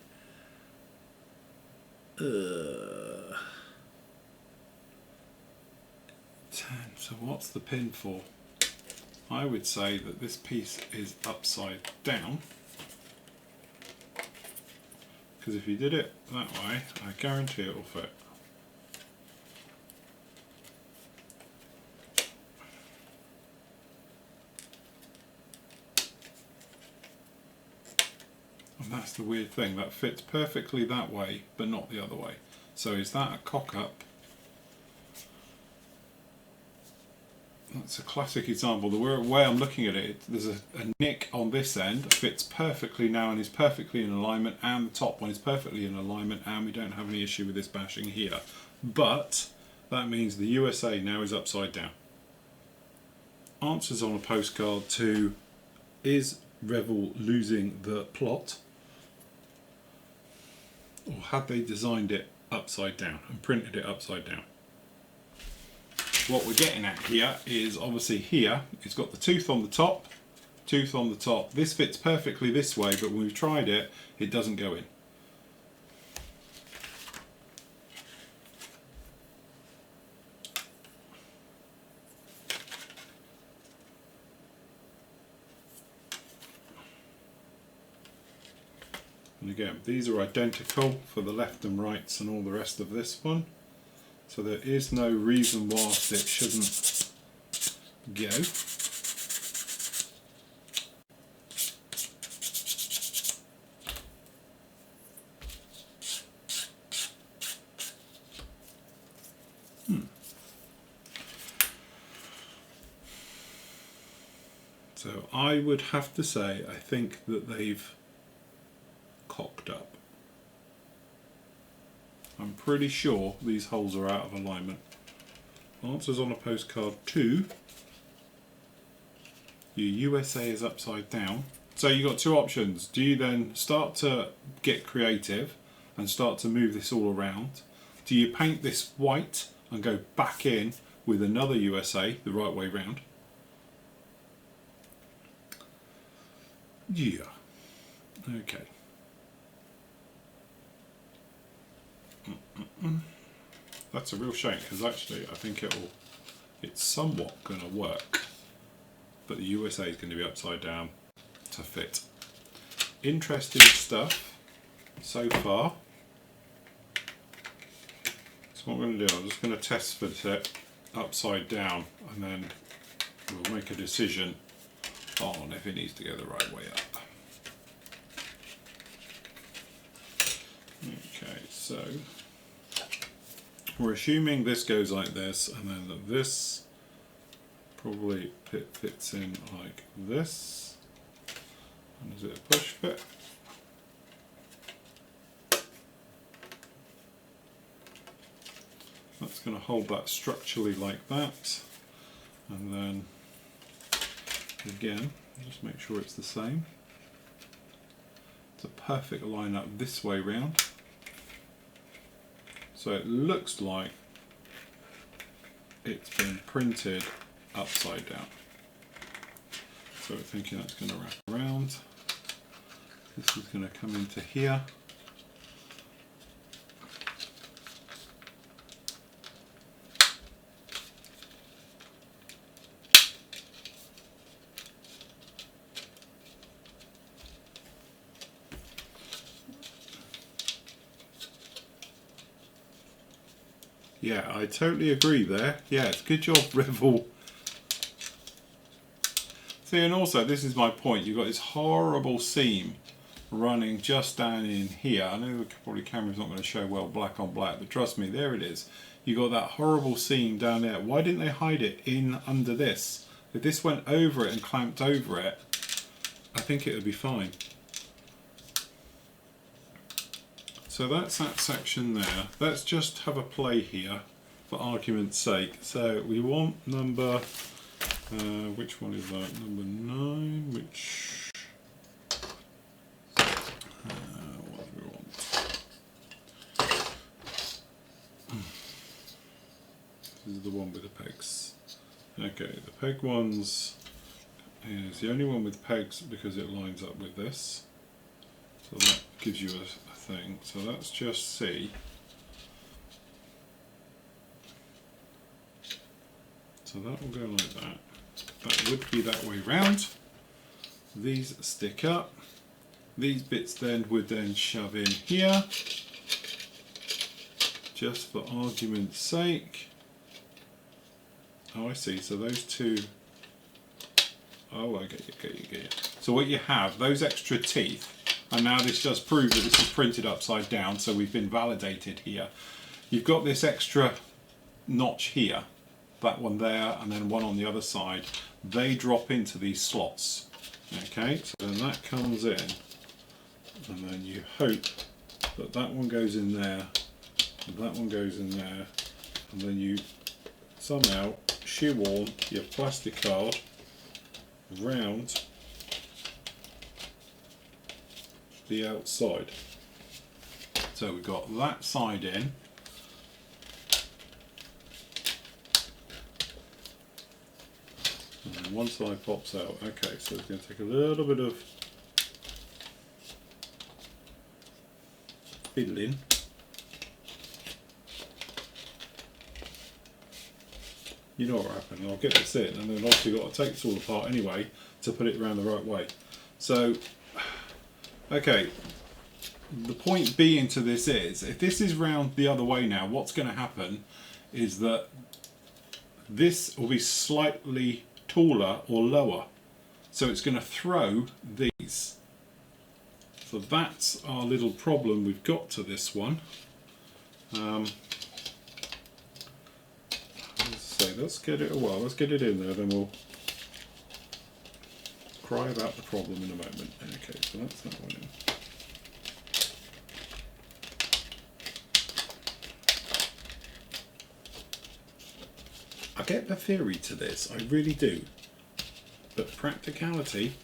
10. So what's the pin for? I would say that this piece is upside down, because if you did it that way, I guarantee it will fit. And that's the weird thing, that fits perfectly that way but not the other way. So is that a cock up? That's a classic example. The way I'm looking at it, there's a nick on this end that fits perfectly now and is perfectly in alignment, and the top one is perfectly in alignment, and we don't have any issue with this bashing here. But that means the USA now is upside down. Answers on a postcard to, is Revell losing the plot? Or had they designed it upside down and printed it upside down? What we're getting at here is, obviously here it's got the tooth on the top, tooth on the top. This fits perfectly this way, but when we've tried it, it doesn't go in. And again, these are identical for the left and rights and all the rest of this one. So there is no reason why it shouldn't go. So I would have to say, I think that they've cocked up. I'm pretty sure these holes are out of alignment. Answers on a postcard 2. Your USA is upside down. So you've got two options. Do you then start to get creative and start to move this all around? Do you paint this white and go back in with another USA the right way round? Yeah. Okay. That's a real shame, because actually I think it's somewhat going to work, but the USA is going to be upside down to fit. Interesting stuff so far. So what I'm going to do, I'm just going to test fit it upside down, and then we'll make a decision on if it needs to go the right way up. Okay, so we're assuming this goes like this, and then this probably fits in like this. And is it a push fit? That's going to hold that structurally like that, and then again, just make sure it's the same. It's a perfect line up this way round. So it looks like it's been printed upside down. So we're thinking that's going to wrap around. This is going to come into here. Yeah, I totally agree there. Yeah, it's good job, Revell. See, and also, this is my point. You've got this horrible seam running just down in here. I know the probably camera's not going to show well black on black, but trust me, there it is. You've got that horrible seam down there. Why didn't they hide it in under this? If this went over it and clamped over it, I think it would be fine. So that's that section there. Let's just have a play here for argument's sake. So we want number, which one is that? Number 9, which, what do we want? pegs. Okay, the peg ones is the only one with pegs because it lines up with this. So that gives you a thing. So that's just C. So that will go like that. That would be that way round. These stick up. These bits then would then shove in here. Just for argument's sake. Oh, I see. So those two. Oh, I get you. So what you have, those extra teeth, and now this does prove that this is printed upside down, so we've been validated here. You've got this extra notch here, that one there, and then one on the other side. They drop into these slots. Okay, so then that comes in, and then you hope that that one goes in there, and that one goes in there, and then you somehow shoehorn your plastic card round the outside. So we've got that side in. And then one side pops out. Okay, so it's going to take a little bit of fiddling. You know what happened. I'll get this in, and then obviously you've got to take this all apart anyway to put it around the right way. So, okay, the point being to this is, if this is round the other way now, what's going to happen is that this will be slightly taller or lower. So it's going to throw these. So that's our little problem we've got to this one. Let's get it let's get it in there, then we'll cry about the problem in a moment. Okay, so that's that one in. I get the theory to this, I really do, but practicality,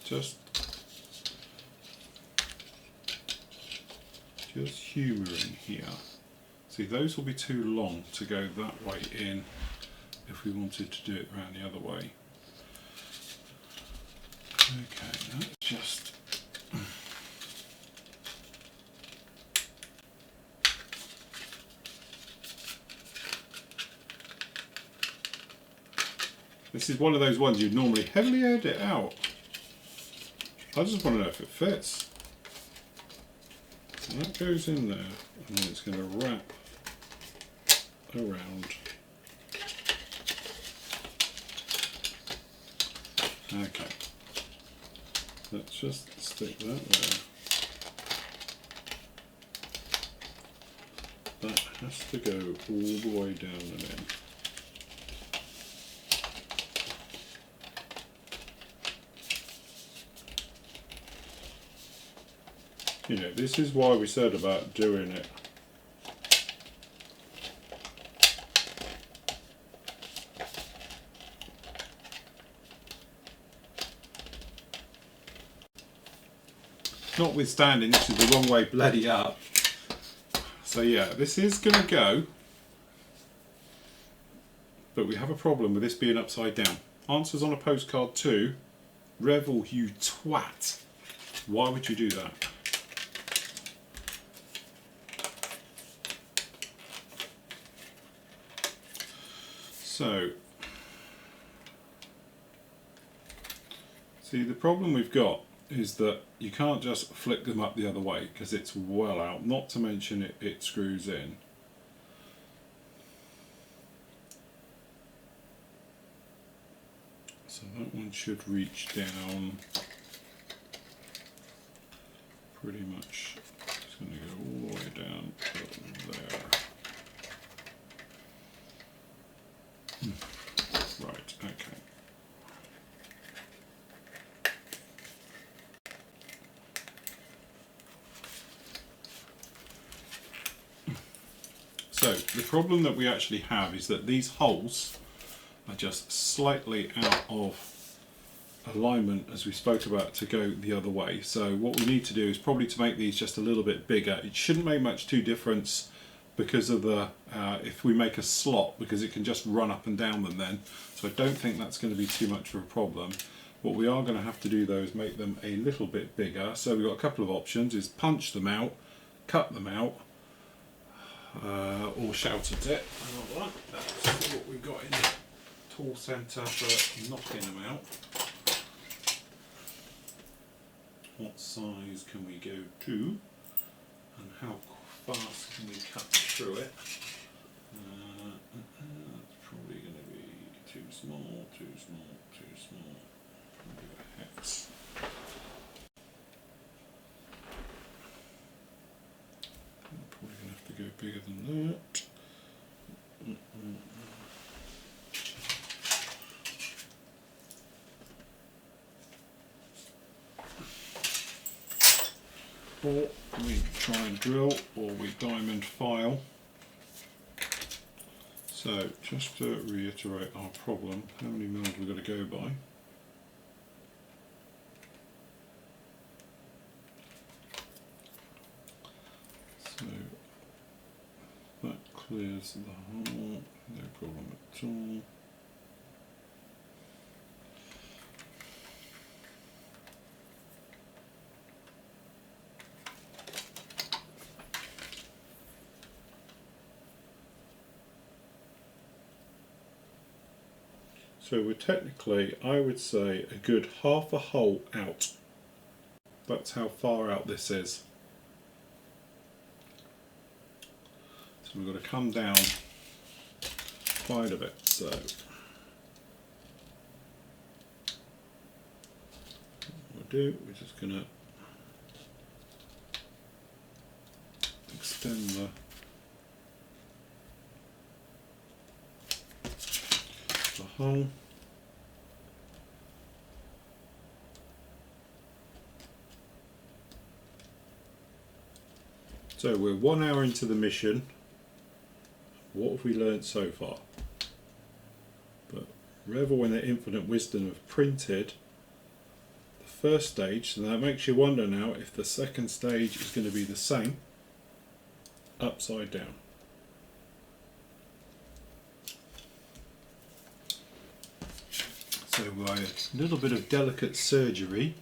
just humouring here. See, those will be too long to go that way in if we wanted to do it around the other way. Okay, let's just this is one of those ones you'd normally heavily edit out. I just want to know if it fits. So that goes in there, and then it's going to wrap around. Okay. Let's just stick that there. That has to go all the way down and in. You know, this is why we said about doing it. Notwithstanding, this is the wrong way bloody up. So yeah, this is going to go. But we have a problem with this being upside down. Answers on a postcard too. Revel, you twat. Why would you do that? So, see, the problem we've got is that you can't just flick them up the other way because it's well out, not to mention it screws in. So that one should reach down pretty much. It's going to go all the way down to there. Right, okay. So, the problem that we actually have is that these holes are just slightly out of alignment, as we spoke about, to go the other way. So what we need to do is probably to make these just a little bit bigger. It shouldn't make much difference because of the if we make a slot, because it can just run up and down them then. So I don't think that's going to be too much of a problem. What we are going to have to do though is make them a little bit bigger. So we've got a couple of options: is punch them out, cut them out, or shout at it. That's what we've got in the tool centre for knocking them out. What size can we go to, and how fast can we cut through it? That's probably going to be too small, too small, too small. We'll do a hex. I'm probably going to have to go bigger than that. Or we try and drill, or we diamond file. So just to reiterate our problem, how many mils we've got to go by? So that clears the hole, no problem at all. So we're technically, I would say, a good half a hole out. That's how far out this is. So we've got to come down quite a bit. So what we'll do, we're just going to extend the hole. So we're 1 hour into the mission. What have we learned so far? But revel in their infinite wisdom have printed the first stage, so that makes you wonder now if the second stage is going to be the same, upside down. So by a little bit of delicate surgery,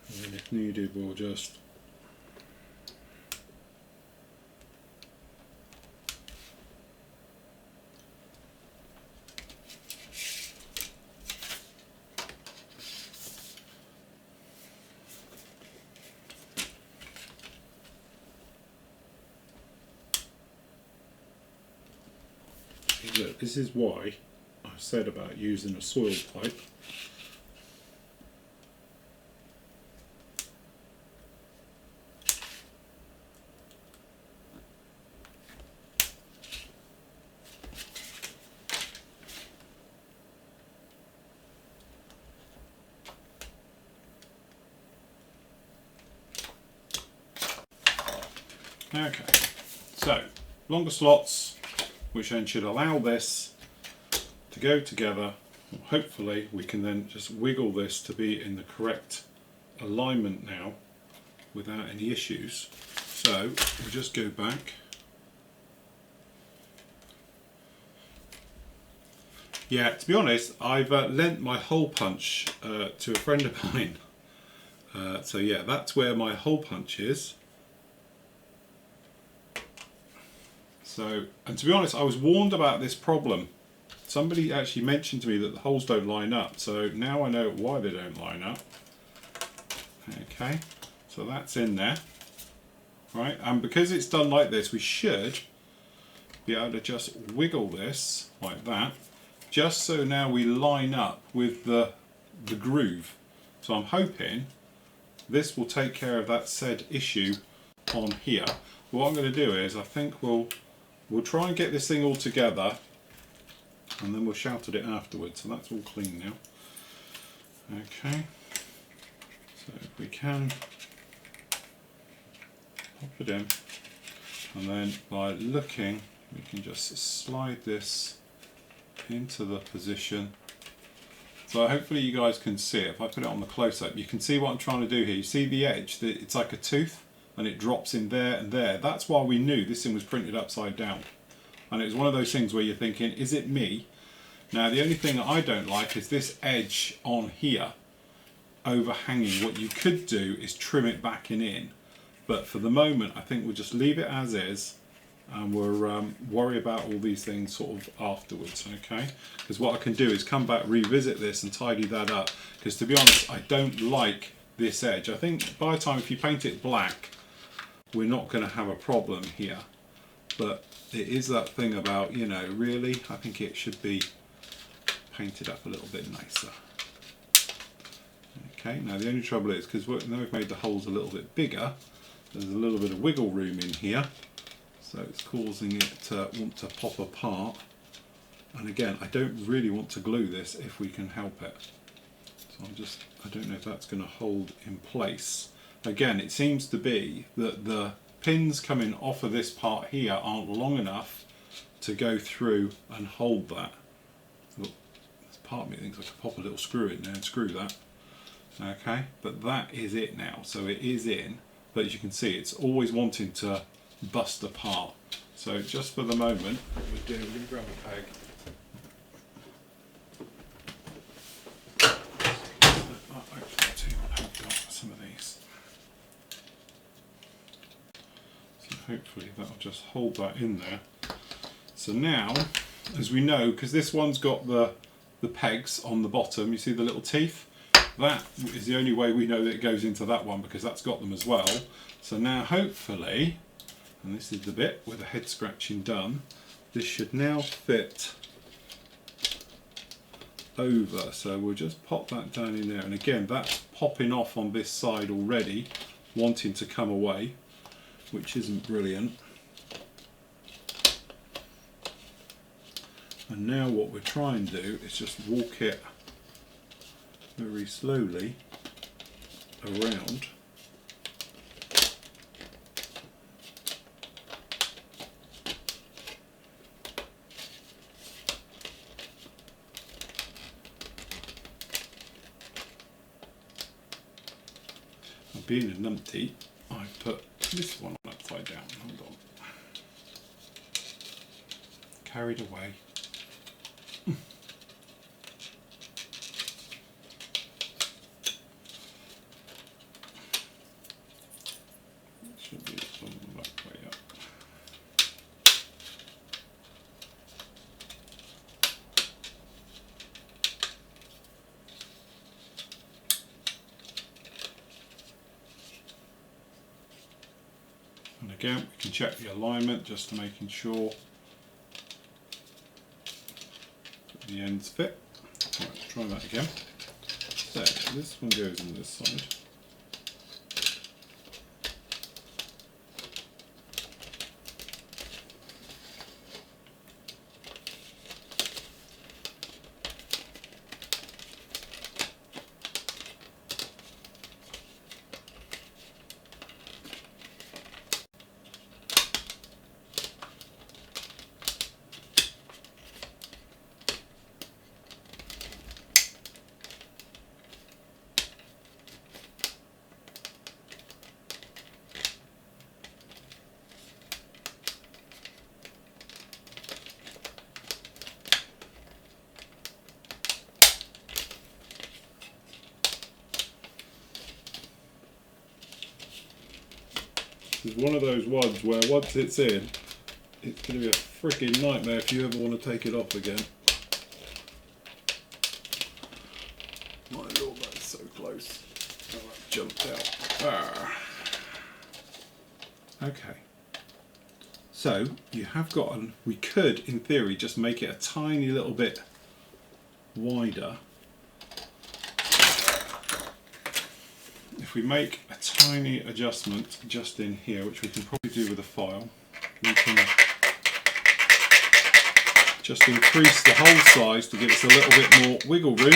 and then if needed we'll just look, this is why I said about using a soil pipe. Okay, so longer slots, which then should allow this to go together. Hopefully we can then just wiggle this to be in the correct alignment now without any issues. So we'll just go back. Yeah, to be honest, I've lent my hole punch to a friend of mine. So yeah, that's where my hole punch is. So, and to be honest, I was warned about this problem. Somebody actually mentioned to me that the holes don't line up, so now I know why they don't line up. Okay, so that's in there, right? And because it's done like this, we should be able to just wiggle this like that, just so now we line up with the groove. So I'm hoping this will take care of that said issue on here. What I'm going to do is, I think we'll try and get this thing all together and then we'll shout at it afterwards. So that's all clean now. Okay, so if we can pop it in, and then by looking we can just slide this into the position. So hopefully you guys can see it. If I put it on the close-up, you can see what I'm trying to do here. You see the edge, it's like a tooth and it drops in there and there. That's why we knew this thing was printed upside down. And it was one of those things where you're thinking, is it me? Now the only thing that I don't like is this edge on here overhanging. What you could do is trim it back and in, but for the moment I think we'll just leave it as is, and we'll worry about all these things sort of afterwards, okay? Because what I can do is come back, revisit this and tidy that up, because to be honest I don't like this edge. I think by the time if you paint it black we're not going to have a problem here, but it is that thing about, you know, really I think it should be painted up a little bit nicer. Okay, now the only trouble is because now we've made the holes a little bit bigger, there's a little bit of wiggle room in here, so it's causing it to want to pop apart. And again, I don't really want to glue this if we can help it. So I don't know if that's going to hold in place. Again, it seems to be that the pins coming off of this part here aren't long enough to go through and hold that. Look, there's part of me thinks I could pop a little screw in there and screw that. Okay, but that is it now. So it is in, but as you can see, it's always wanting to bust apart. So just for the moment, what we're going to grab a peg. I've got some of these. So hopefully that'll just hold that in there. So now, as we know, because this one's got the pegs on the bottom, you see the little teeth? That is the only way we know that it goes into that one, because that's got them as well. So now hopefully, and this is the bit with the head scratching done, this should now fit over. So we'll just pop that down in there, and again that's popping off on this side already, wanting to come away, which isn't brilliant. And now what we're trying to do is just walk it very slowly around. And being a numpty, I put this one upside down. Hold on. Carried away. Should be from the back way up. And again, we can check the alignment just to making sure that the ends fit. Right, try that again. So this one goes on this side. It's one of those ones where once it's in, it's going to be a freaking nightmare if you ever want to take it off again. My lord, that's so close. Oh, that jumped out. Ah. Okay. So, you have got, we could, in theory, just make it a tiny little bit wider. If we make a tiny adjustment just in here, which we can probably do with a file, we can just increase the hole size to give us a little bit more wiggle room.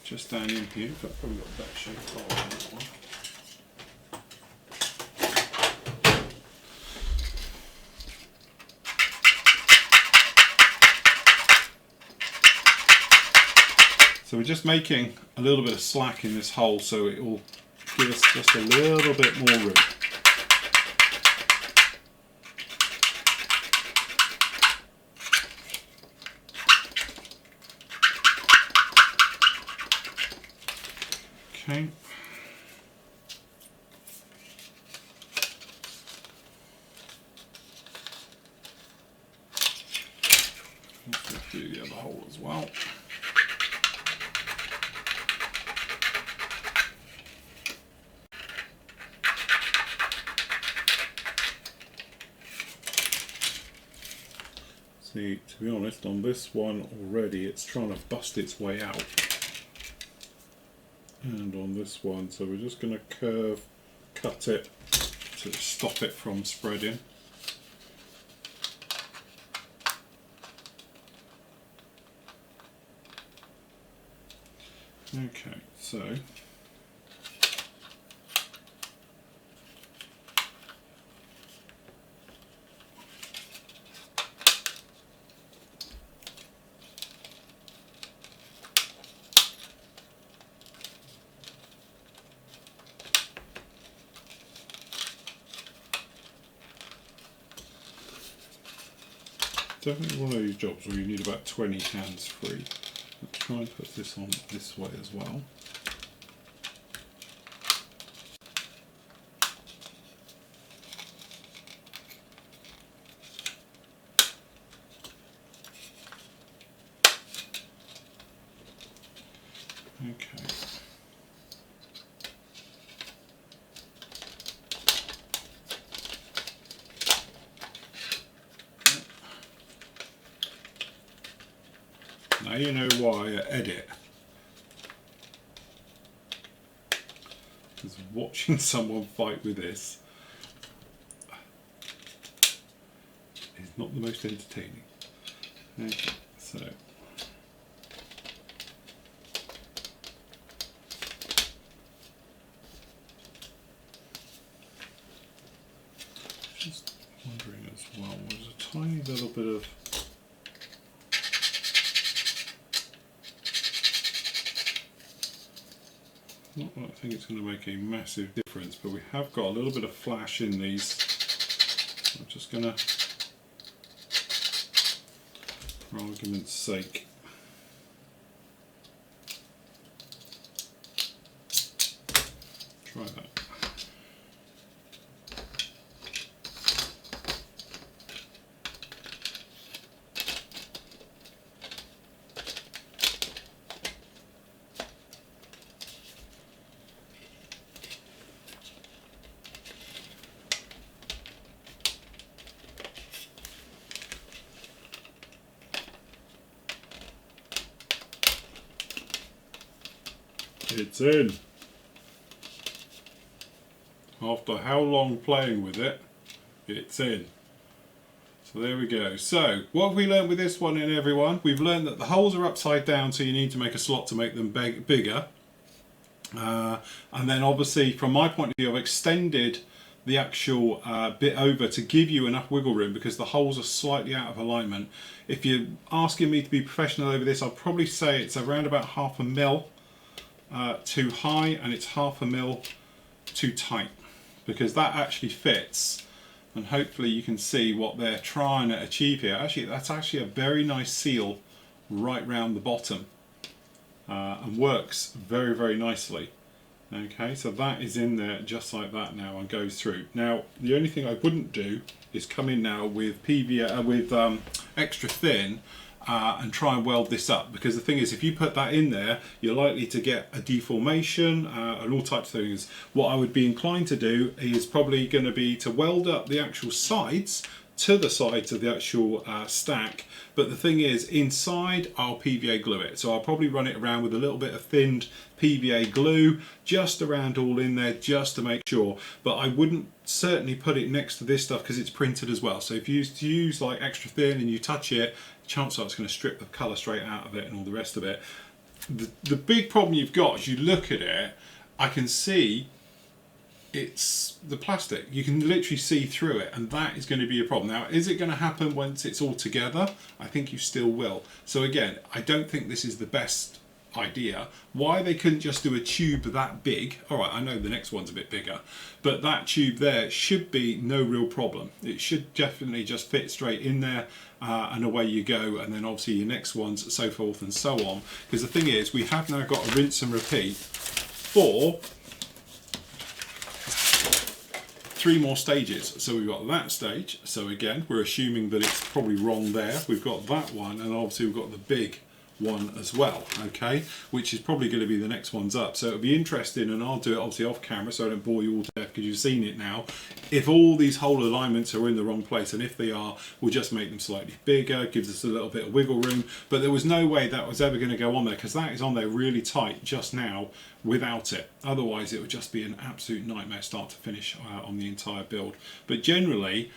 Just down in here, but I've probably got a better shape hole on that one. So we're just making a little bit of slack in this hole so it will give us just a little bit more room. Okay. Let's do the other hole as well. See, to be honest, on this one already it's trying to bust its way out. And on this one, so we're just going to cut it to stop it from spreading. Okay, so definitely one of these jobs where you need about 20 hands free. Let's try and put this on this way as well. Okay. Now you know why I edit. Because watching someone fight with this is not the most entertaining. Okay, so just wondering as well, there's a tiny little bit of not that I think it's going to make a massive difference, but we have got a little bit of flash in these. So I'm just going to, for argument's sake, try that. It's in. After how long playing with it, it's in. So there we go. So what have we learned with this one in, everyone? We've learned that the holes are upside down, so you need to make a slot to make them bigger. And then obviously from my point of view, I've extended the actual bit over to give you enough wiggle room because the holes are slightly out of alignment. If you're asking me to be professional over this, I'd probably say it's around about 1/2 mil too high and it's 1/2 mil too tight, because that actually fits, and hopefully you can see what they're trying to achieve here. Actually, that's actually a very nice seal right round the bottom and works very, very nicely. Okay, so that is in there just like that now and goes through. Now the only thing I wouldn't do is come in now with extra thin and try and weld this up, because the thing is, if you put that in there, you're likely to get a deformation and all types of things. What I would be inclined to do is probably going to be to weld up the actual sides to the sides of the actual stack. But the thing is, inside I'll PVA glue it. So I'll probably run it around with a little bit of thinned PVA glue just around all in there, just to make sure. But I wouldn't certainly put it next to this stuff because it's printed as well. So if you use like extra thin and you touch it, chances are it's going to strip the colour straight out of it and all the rest of it. The big problem you've got is you look at it, I can see it's the plastic. You can literally see through it, and that is going to be a problem. Now, is it going to happen once it's all together? I think you still will. So again, I don't think this is the best idea. Why they couldn't just do a tube that big? All right, I know the next one's a bit bigger, but that tube there should be no real problem. It should definitely just fit straight in there, and away you go. And then obviously your next ones, so forth and so on. Because the thing is, we have now got a rinse and repeat for 3 more stages. So we've got that stage. So again, we're assuming that it's probably wrong there. We've got that one, and obviously we've got the big one as well, okay, which is probably going to be the next ones up. So it'll be interesting, and I'll do it obviously off camera so I don't bore you all to death because you've seen it now. If all these hole alignments are in the wrong place, and if they are, we'll just make them slightly bigger, gives us a little bit of wiggle room. But there was no way that was ever going to go on there, because that is on there really tight just now without it. Otherwise it would just be an absolute nightmare start to finish on the entire build. But generally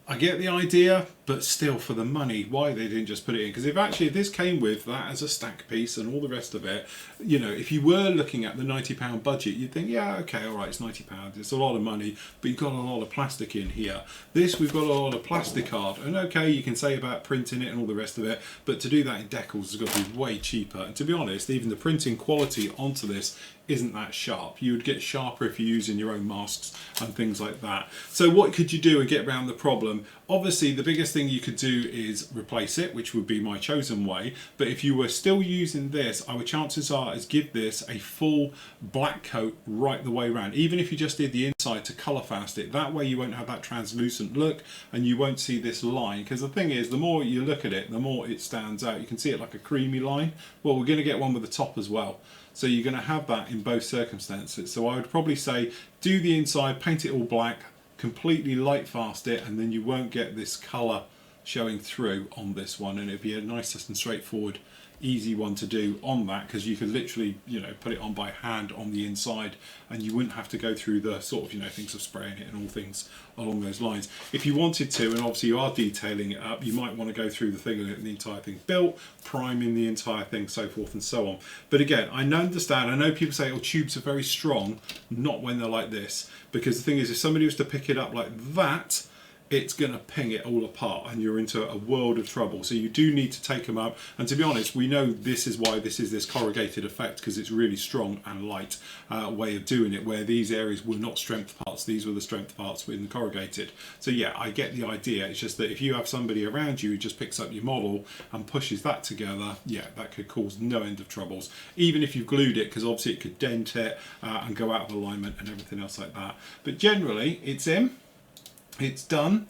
I get the idea, but still, for the money, why they didn't just put it in? Because if this came with that as a stack piece and all the rest of it, you know, if you were looking at the £90 budget, you'd think, yeah, okay, all right, it's £90, it's a lot of money, but you've got a lot of plastic in here. This, we've got a lot of plastic art, and okay, you can say about printing it and all the rest of it, but to do that in decals has got to be way cheaper. And to be honest, even the printing quality onto this isn't that sharp. You would get sharper if you're using your own masks and things like that. So what could you do and get around the problem? Obviously, the biggest thing you could do is replace it, which would be my chosen way. But if you were still using this, our chances are is give this a full black coat right the way around. Even if you just did the inside to colour fast it, that way you won't have that translucent look and you won't see this line. Because the thing is, the more you look at it, the more it stands out. You can see it like a creamy line. Well, we're going to get one with the top as well. So you're going to have that in both circumstances. So I would probably say do the inside, paint it all black, completely light fast it, and then you won't get this colour showing through on this one, and it'd be a nice and straightforward easy one to do on that, because you could literally, you know, put it on by hand on the inside and you wouldn't have to go through the sort of, you know, things of spraying it and all things along those lines. If you wanted to, and obviously you are detailing it up, you might want to go through the thing and get the entire thing built, priming the entire thing, so forth and so on. But again, I understand, I know people say, oh, tubes are very strong, not when they're like this, because the thing is, if somebody was to pick it up like that, it's going to ping it all apart and you're into a world of trouble. So you do need to take them up, and to be honest, we know this is why this is this corrugated effect, because it's really strong and light way of doing it, where these areas were not strength parts, these were the strength parts in the corrugated. So yeah, I get the idea. It's just that if you have somebody around you who just picks up your model and pushes that together, yeah, that could cause no end of troubles, even if you've glued it, because obviously it could dent it and go out of alignment and everything else like that. But generally it's in, it's done.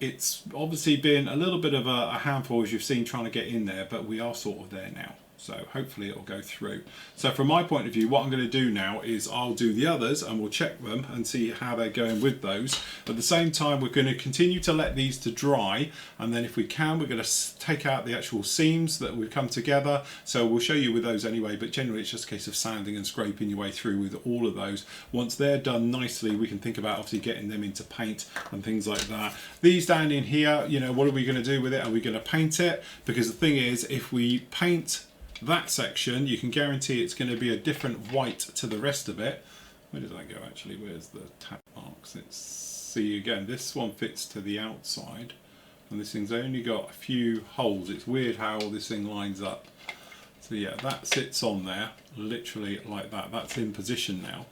It's obviously been a little bit of a handful, as you've seen, trying to get in there, but we are sort of there now. So hopefully it'll go through. So from my point of view, what I'm going to do now is I'll do the others and we'll check them and see how they're going with those. At the same time, we're going to continue to let these to dry, and then if we can, we're going to take out the actual seams that we've come together. So we'll show you with those anyway, but generally it's just a case of sanding and scraping your way through with all of those. Once they're done nicely, we can think about obviously getting them into paint and things like that. These down in here, you know, what are we going to do with it? Are we going to paint it? Because the thing is, if we paint that section, you can guarantee it's going to be a different white to the rest of it. Where did I go actually? Where's the tap marks? Let's see again. This one fits to the outside, and this thing's only got a few holes. It's weird how all this thing lines up. So yeah, that sits on there literally like that. That's in position now.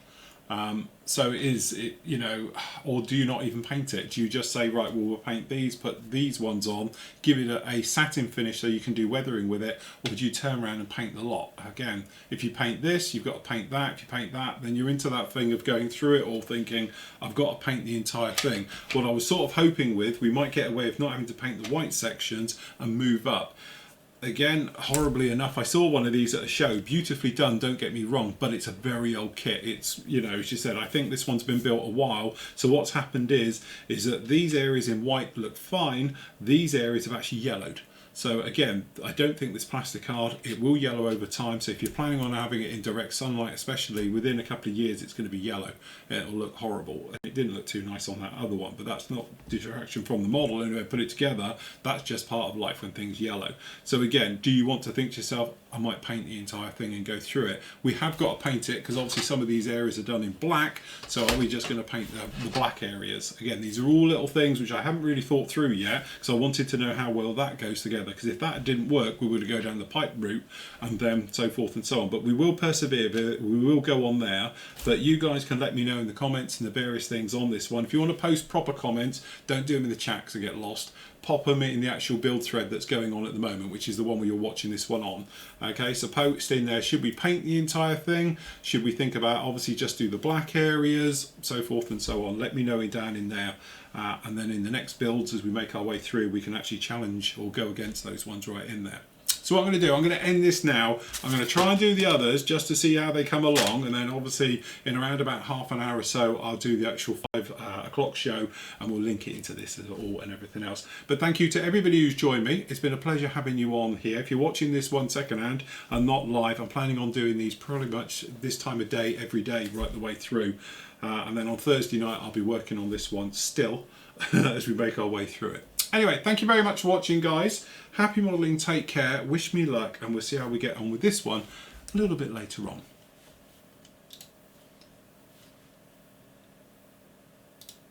So is it, you know, or do you not even paint it? Do you just say, right, well, we'll paint these, put these ones on, give it a satin finish so you can do weathering with it, or do you turn around and paint the lot? Again, if you paint this, you've got to paint that. If you paint that, then you're into that thing of going through it all thinking, I've got to paint the entire thing. What I was sort of hoping with, we might get away with not having to paint the white sections and move up. again, horribly enough, I saw one of these at a show, beautifully done, don't get me wrong, but it's a very old kit. It's, you know, as you said, I think this one's been built a while. So what's happened is that these areas in white look fine, these areas have actually yellowed. So again, I don't think this plastic card, it will yellow over time. So if you're planning on having it in direct sunlight, especially within a couple of years, it's going to be yellow. It'll look horrible. It didn't look too nice on that other one, but that's not distraction from the model. Anyway, put it together, that's just part of life when things yellow. So again, do you want to think to yourself, I might paint the entire thing and go through it? We have got to paint it because obviously some of these areas are done in black. So are we just going to paint the black areas? Again, these are all little things which I haven't really thought through yet, because I wanted to know how well that goes together. Because if that didn't work, we would go down the pipe route and then so forth and so on. But we will persevere, we will go on there. But you guys can let me know in the comments and the various things on this one. If you want to post proper comments, don't do them in the chat because I get lost. Pop them in the actual build thread that's going on at the moment, which is the one where you're watching this one on. Okay, so post in there, should we paint the entire thing? Should we think about obviously just do the black areas, so forth and so on? Let me know down in there. And then in the next builds, as we make our way through, we can actually challenge or go against those ones right in there. So what I'm going to do, I'm going to end this now. I'm going to try and do the others just to see how they come along, and then obviously in around about half an hour or so I'll do the actual 5 o'clock show, and we'll link it into this as all and everything else. But thank you to everybody who's joined me. It's been a pleasure having you on here. If you're watching this one secondhand and not live, I'm planning on doing these pretty much this time of day every day right the way through, and then on Thursday night I'll be working on this one still as we make our way through it. Anyway, thank you very much for watching, guys. Happy modelling, take care, wish me luck, and we'll see how we get on with this one a little bit later on.